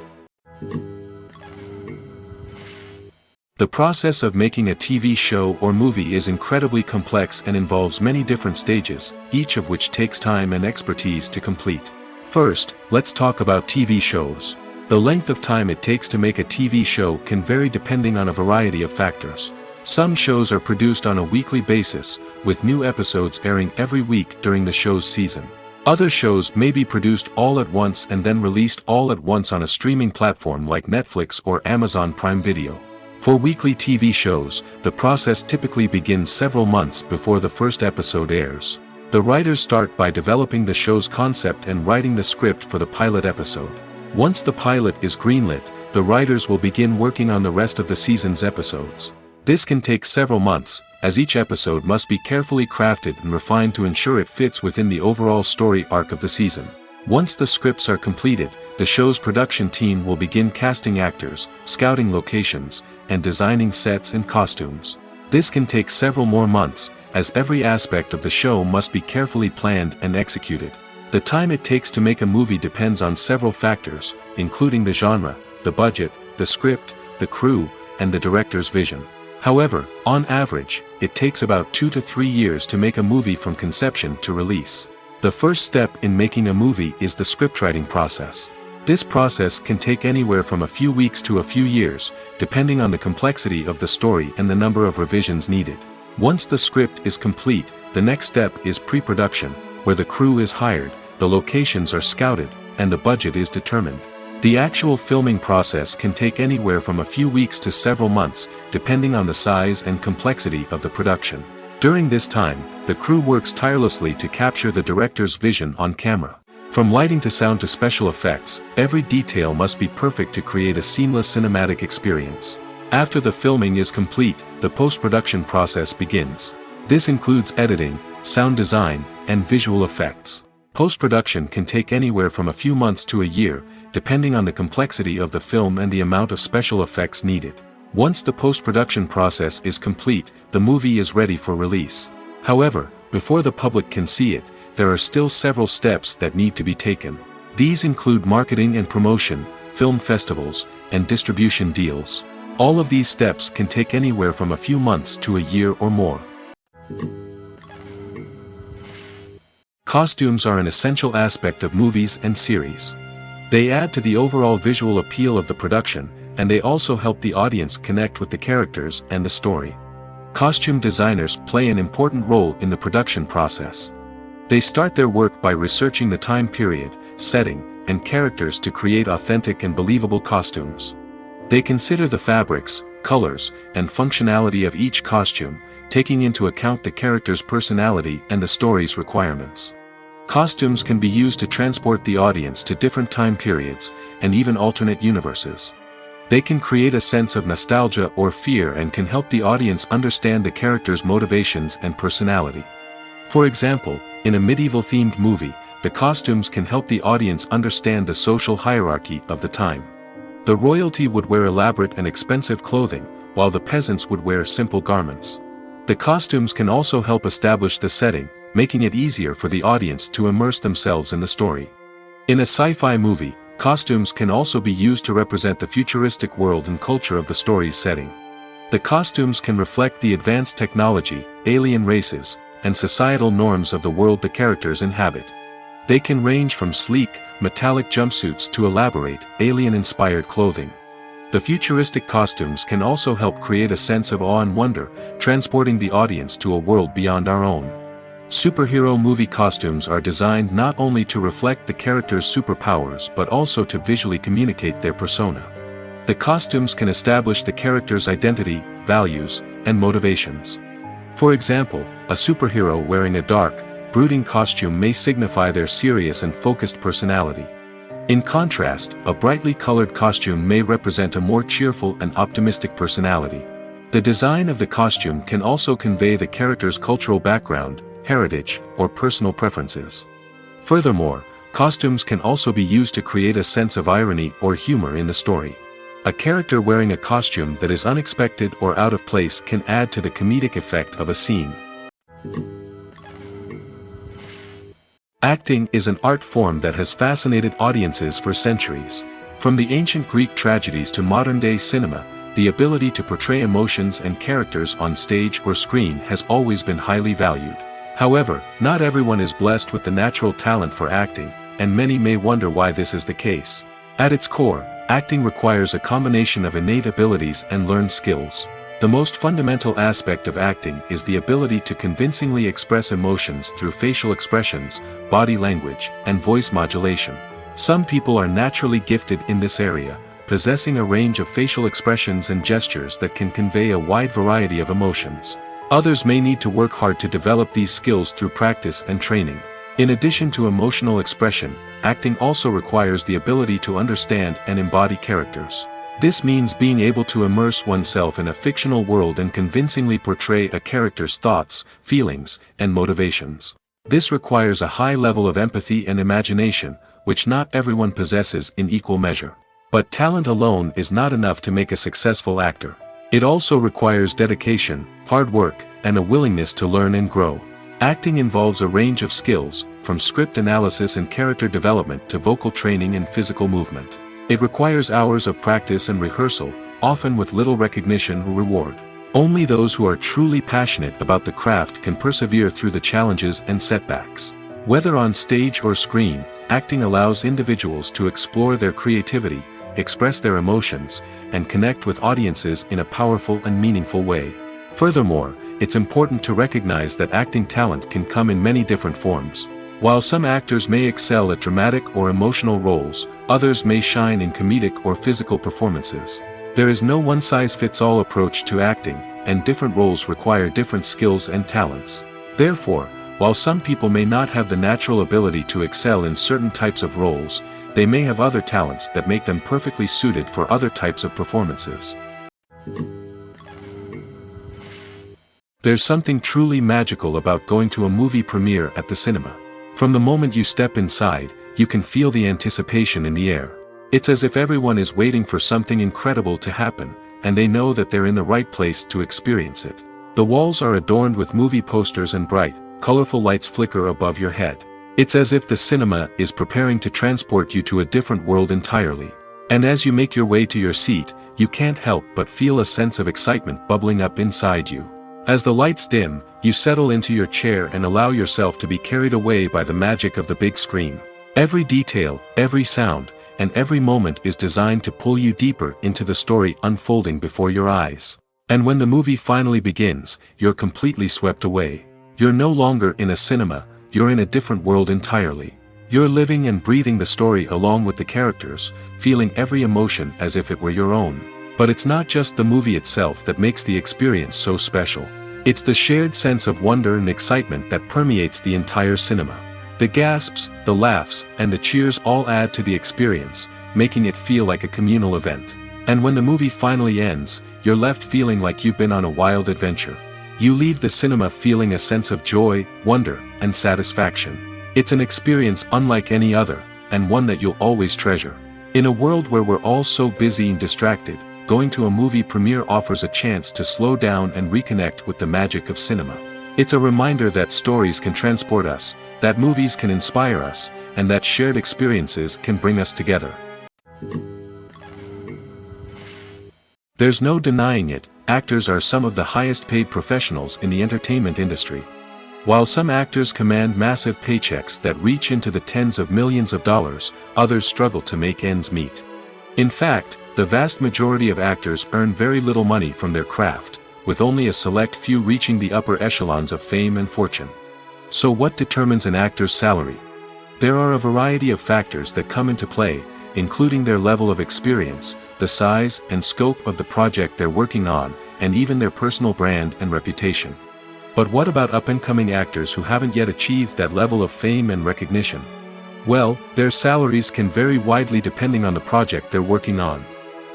The process of making a TV show or movie is incredibly complex and involves many different stages, each of which takes time and expertise to complete. First, let's talk about TV shows. The length of time it takes to make a TV show can vary depending on a variety of factors. Some shows are produced on a weekly basis, with new episodes airing every week during the show's season. Other shows may be produced all at once and then released all at once on a streaming platform like Netflix or Amazon Prime Video. For weekly TV shows, the process typically begins several months before the first episode airs. The writers start by developing the show's concept and writing the script for the pilot episode. Once the pilot is greenlit, the writers will begin working on the rest of the season's episodes. This can take several months, as each episode must be carefully crafted and refined to ensure it fits within the overall story arc of the season. Once the scripts are completed, the show's production team will begin casting actors, scouting locations, and designing sets and costumes. This can take several more months, as every aspect of the show must be carefully planned and executed. The time it takes to make a movie depends on several factors, including the genre, the budget, the script, the crew, and the director's vision. However, on average, it takes about 2 to 3 years to make a movie from conception to release. The first step in making a movie is the scriptwriting process. This process can take anywhere from a few weeks to a few years, depending on the complexity of the story and the number of revisions needed. Once the script is complete, the next step is pre-production, where the crew is hired, the locations are scouted, and the budget is determined. The actual filming process can take anywhere from a few weeks to several months, depending on the size and complexity of the production. During this time, the crew works tirelessly to capture the director's vision on camera. From lighting to sound to special effects, every detail must be perfect to create a seamless cinematic experience. After the filming is complete, the post-production process begins. This includes editing, sound design, and visual effects. Post-production can take anywhere from a few months to a year, depending on the complexity of the film and the amount of special effects needed. Once the post-production process is complete, the movie is ready for release. However, before the public can see it, there are still several steps that need to be taken. These include marketing and promotion, film festivals, and distribution deals. All of these steps can take anywhere from a few months to a year or more. Costumes are an essential aspect of movies and series. They add to the overall visual appeal of the production, and they also help the audience connect with the characters and the story. Costume designers play an important role in the production process. They start their work by researching the time period, setting, and characters to create authentic and believable costumes. They consider the fabrics, colors, and functionality of each costume, taking into account the character's personality and the story's requirements. Costumes can be used to transport the audience to different time periods, and even alternate universes. They can create a sense of nostalgia or fear and can help the audience understand the character's motivations and personality. For example, in a medieval-themed movie, the costumes can help the audience understand the social hierarchy of the time. The royalty would wear elaborate and expensive clothing, while the peasants would wear simple garments. The costumes can also help establish the setting, making it easier for the audience to immerse themselves in the story. In a sci-fi movie, costumes can also be used to represent the futuristic world and culture of the story's setting. The costumes can reflect the advanced technology, alien races, and societal norms of the world the characters inhabit. They can range from sleek, metallic jumpsuits to elaborate, alien-inspired clothing. The futuristic costumes can also help create a sense of awe and wonder, transporting the audience to a world beyond our own. Superhero movie costumes are designed not only to reflect the character's superpowers but also to visually communicate their persona. The costumes can establish the character's identity, values, and motivations. For example, a superhero wearing a dark, brooding costume may signify their serious and focused personality. In contrast, a brightly colored costume may represent a more cheerful and optimistic personality. The design of the costume can also convey the character's cultural background, heritage, or personal preferences. Furthermore, costumes can also be used to create a sense of irony or humor in the story. A character wearing a costume that is unexpected or out of place can add to the comedic effect of a scene. Acting is an art form that has fascinated audiences for centuries. From the ancient Greek tragedies to modern-day cinema, the ability to portray emotions and characters on stage or screen has always been highly valued. However, not everyone is blessed with the natural talent for acting, and many may wonder why this is the case. At its core, acting requires a combination of innate abilities and learned skills. The most fundamental aspect of acting is the ability to convincingly express emotions through facial expressions, body language, and voice modulation. Some people are naturally gifted in this area, possessing a range of facial expressions and gestures that can convey a wide variety of emotions. Others may need to work hard to develop these skills through practice and training. In addition to emotional expression, acting also requires the ability to understand and embody characters. This means being able to immerse oneself in a fictional world and convincingly portray a character's thoughts, feelings, and motivations. This requires a high level of empathy and imagination, which not everyone possesses in equal measure. But talent alone is not enough to make a successful actor. It also requires dedication, hard work, and a willingness to learn and grow. Acting involves a range of skills, from script analysis and character development to vocal training and physical movement. It requires hours of practice and rehearsal, often with little recognition or reward. Only those who are truly passionate about the craft can persevere through the challenges and setbacks. Whether on stage or screen, acting allows individuals to explore their creativity, express their emotions, and connect with audiences in a powerful and meaningful way. Furthermore, it's important to recognize that acting talent can come in many different forms. While some actors may excel at dramatic or emotional roles, others may shine in comedic or physical performances. There is no one-size-fits-all approach to acting, and different roles require different skills and talents. Therefore, while some people may not have the natural ability to excel in certain types of roles, they may have other talents that make them perfectly suited for other types of performances. There's something truly magical about going to a movie premiere at the cinema. From the moment you step inside, you can feel the anticipation in the air. It's as if everyone is waiting for something incredible to happen, and they know that they're in the right place to experience it. The walls are adorned with movie posters and bright, colorful lights flicker above your head. It's as if the cinema is preparing to transport you to a different world entirely. And as you make your way to your seat, you can't help but feel a sense of excitement bubbling up inside you. As the lights dim, you settle into your chair and allow yourself to be carried away by the magic of the big screen. Every detail, every sound, and every moment is designed to pull you deeper into the story unfolding before your eyes. And when the movie finally begins, you're completely swept away. You're no longer in a cinema, you're in a different world entirely. You're living and breathing the story along with the characters, feeling every emotion as if it were your own. But it's not just the movie itself that makes the experience so special. It's the shared sense of wonder and excitement that permeates the entire cinema. The gasps, the laughs, and the cheers all add to the experience, making it feel like a communal event. And when the movie finally ends, you're left feeling like you've been on a wild adventure. You leave the cinema feeling a sense of joy, wonder, and satisfaction. It's an experience unlike any other, and one that you'll always treasure. In a world where we're all so busy and distracted, going to a movie premiere offers a chance to slow down and reconnect with the magic of cinema. It's a reminder that stories can transport us, that movies can inspire us, and that shared experiences can bring us together. There's no denying it, actors are some of the highest paid professionals in the entertainment industry. While some actors command massive paychecks that reach into the tens of millions of dollars, others struggle to make ends meet. In fact, the vast majority of actors earn very little money from their craft, with only a select few reaching the upper echelons of fame and fortune. So what determines an actor's salary? There are a variety of factors that come into play, including their level of experience, the size and scope of the project they're working on, and even their personal brand and reputation. But what about up-and-coming actors who haven't yet achieved that level of fame and recognition? Well, their salaries can vary widely depending on the project they're working on.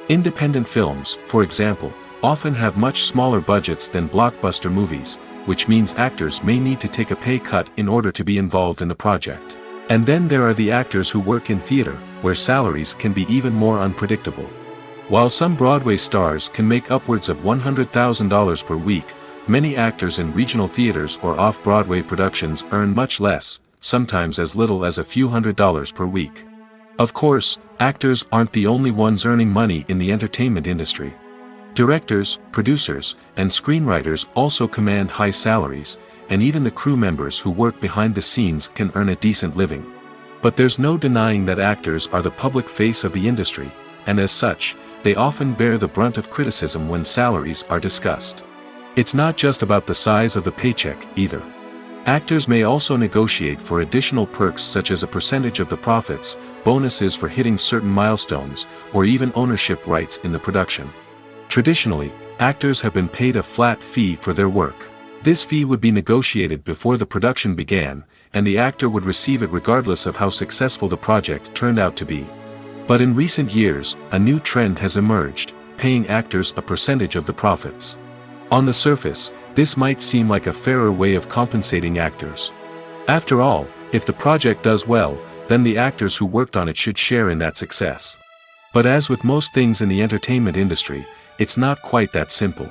Independent films, for example, often have much smaller budgets than blockbuster movies, which means actors may need to take a pay cut in order to be involved in the project. And then there are the actors who work in theater, where salaries can be even more unpredictable. While some Broadway stars can make upwards of $100,000 per week, many actors in regional theaters or off-Broadway productions earn much less, sometimes as little as a few $100s per week. Of course, actors aren't the only ones earning money in the entertainment industry. Directors, producers, and screenwriters also command high salaries, and even the crew members who work behind the scenes can earn a decent living. But there's no denying that actors are the public face of the industry, and as such, they often bear the brunt of criticism when salaries are discussed. It's not just about the size of the paycheck, either. Actors may also negotiate for additional perks such as a percentage of the profits, bonuses for hitting certain milestones, or even ownership rights in the production. Traditionally, actors have been paid a flat fee for their work. This fee would be negotiated before the production began, and the actor would receive it regardless of how successful the project turned out to be. But in recent years, a new trend has emerged, paying actors a percentage of the profits. On the surface, this might seem like a fairer way of compensating actors. After all, if the project does well, then the actors who worked on it should share in that success. But as with most things in the entertainment industry, it's not quite that simple.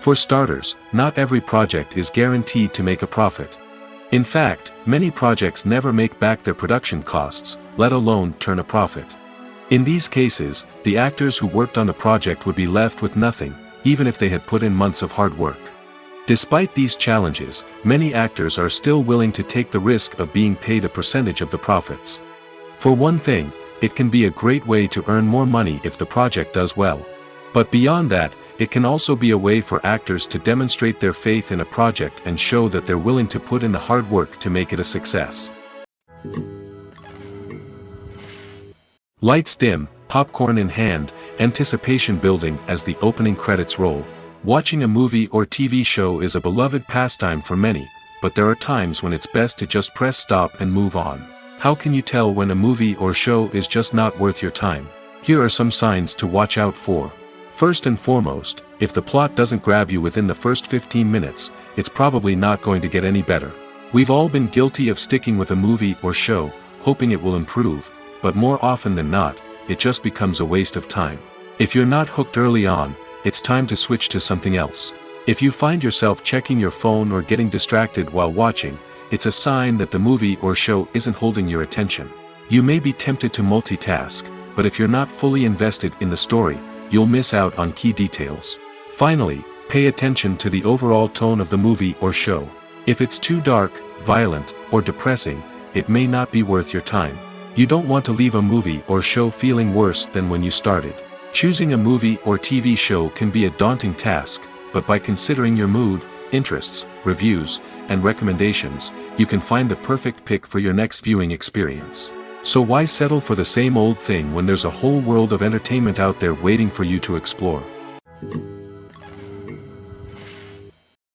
For starters, not every project is guaranteed to make a profit. In fact, many projects never make back their production costs, let alone turn a profit. In these cases, the actors who worked on the project would be left with nothing, even if they had put in months of hard work. Despite these challenges, many actors are still willing to take the risk of being paid a percentage of the profits. For one thing, it can be a great way to earn more money if the project does well. But beyond that, it can also be a way for actors to demonstrate their faith in a project and show that they're willing to put in the hard work to make it a success. Lights dim, popcorn in hand, anticipation building as the opening credits roll. Watching a movie or TV show is a beloved pastime for many, but there are times when it's best to just press stop and move on. How can you tell when a movie or show is just not worth your time? Here are some signs to watch out for. First and foremost, if the plot doesn't grab you within the first 15 minutes, it's probably not going to get any better. We've all been guilty of sticking with a movie or show, hoping it will improve, but more often than not, it just becomes a waste of time. If you're not hooked early on, it's time to switch to something else. If you find yourself checking your phone or getting distracted while watching, it's a sign that the movie or show isn't holding your attention. You may be tempted to multitask, but if you're not fully invested in the story, you'll miss out on key details. Finally, pay attention to the overall tone of the movie or show. If it's too dark, violent, or depressing, it may not be worth your time. You don't want to leave a movie or show feeling worse than when you started. Choosing a movie or TV show can be a daunting task, but by considering your mood, interests, reviews, and recommendations, you can find the perfect pick for your next viewing experience. So why settle for the same old thing when there's a whole world of entertainment out there waiting for you to explore?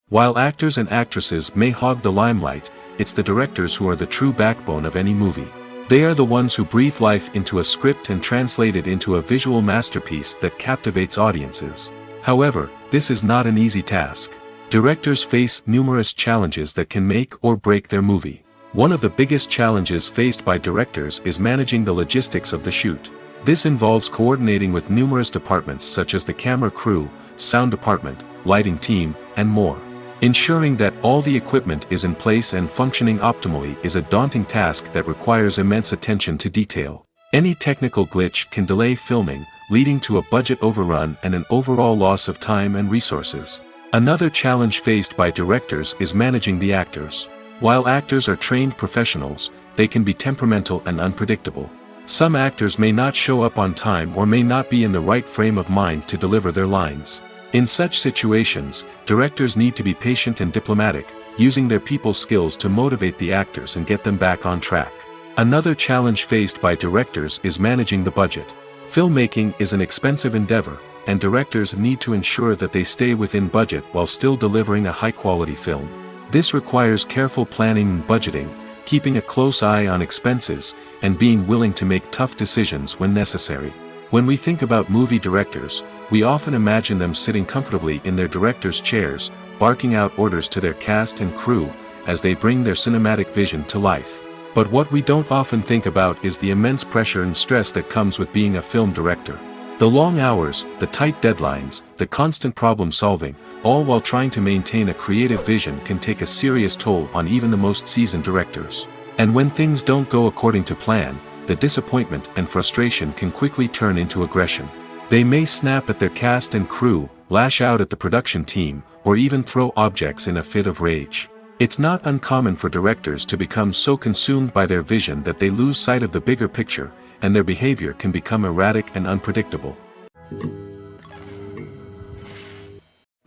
While actors and actresses may hog the limelight, it's the directors who are the true backbone of any movie. They are the ones who breathe life into a script and translate it into a visual masterpiece that captivates audiences. However, this is not an easy task. Directors face numerous challenges that can make or break their movie. One of the biggest challenges faced by directors is managing the logistics of the shoot. This involves coordinating with numerous departments such as the camera crew, sound department, lighting team, and more. Ensuring that all the equipment is in place and functioning optimally is a daunting task that requires immense attention to detail. Any technical glitch can delay filming, leading to a budget overrun and an overall loss of time and resources. Another challenge faced by directors is managing the actors. While actors are trained professionals, they can be temperamental and unpredictable. Some actors may not show up on time or may not be in the right frame of mind to deliver their lines. In such situations, directors need to be patient and diplomatic, using their people skills to motivate the actors and get them back on track. Another challenge faced by directors is managing the budget. Filmmaking is an expensive endeavor, and directors need to ensure that they stay within budget while still delivering a high-quality film. This requires careful planning and budgeting, keeping a close eye on expenses, and being willing to make tough decisions when necessary. When we think about movie directors, we often imagine them sitting comfortably in their director's chairs, barking out orders to their cast and crew, as they bring their cinematic vision to life. But what we don't often think about is the immense pressure and stress that comes with being a film director. The long hours, the tight deadlines, the constant problem solving, all while trying to maintain a creative vision can take a serious toll on even the most seasoned directors. And when things don't go according to plan, the disappointment and frustration can quickly turn into aggression. They may snap at their cast and crew, lash out at the production team, or even throw objects in a fit of rage. It's not uncommon for directors to become so consumed by their vision that they lose sight of the bigger picture, and their behavior can become erratic and unpredictable.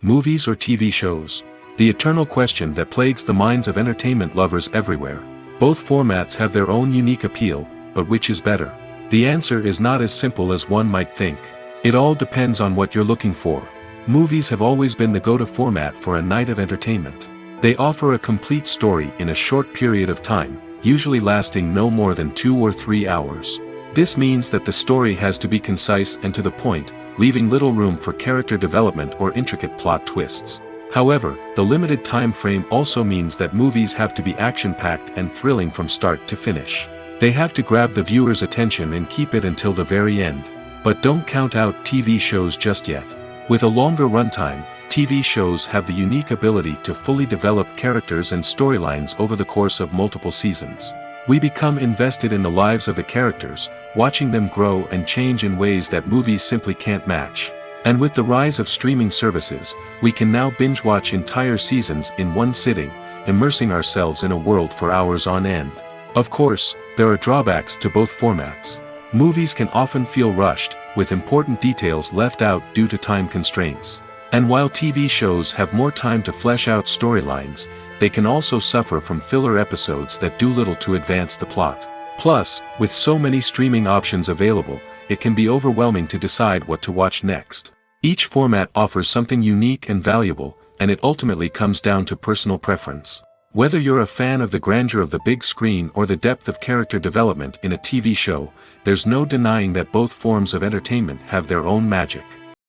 Movies or TV shows? The eternal question that plagues the minds of entertainment lovers everywhere. Both formats have their own unique appeal, but which is better? The answer is not as simple as one might think. It all depends on what you're looking for. Movies have always been the go-to format for a night of entertainment. They offer a complete story in a short period of time, usually lasting no more than 2 or 3 hours. This means that the story has to be concise and to the point, leaving little room for character development or intricate plot twists. However, the limited time frame also means that movies have to be action-packed and thrilling from start to finish. They have to grab the viewer's attention and keep it until the very end. But don't count out TV shows just yet. With a longer runtime, TV shows have the unique ability to fully develop characters and storylines over the course of multiple seasons. We become invested in the lives of the characters, watching them grow and change in ways that movies simply can't match. And with the rise of streaming services, we can now binge-watch entire seasons in one sitting, immersing ourselves in a world for hours on end. Of course, there are drawbacks to both formats. Movies can often feel rushed, with important details left out due to time constraints. And while TV shows have more time to flesh out storylines, they can also suffer from filler episodes that do little to advance the plot. Plus, with so many streaming options available, it can be overwhelming to decide what to watch next. Each format offers something unique and valuable, and it ultimately comes down to personal preference. Whether you're a fan of the grandeur of the big screen or the depth of character development in a TV show, there's no denying that both forms of entertainment have their own magic.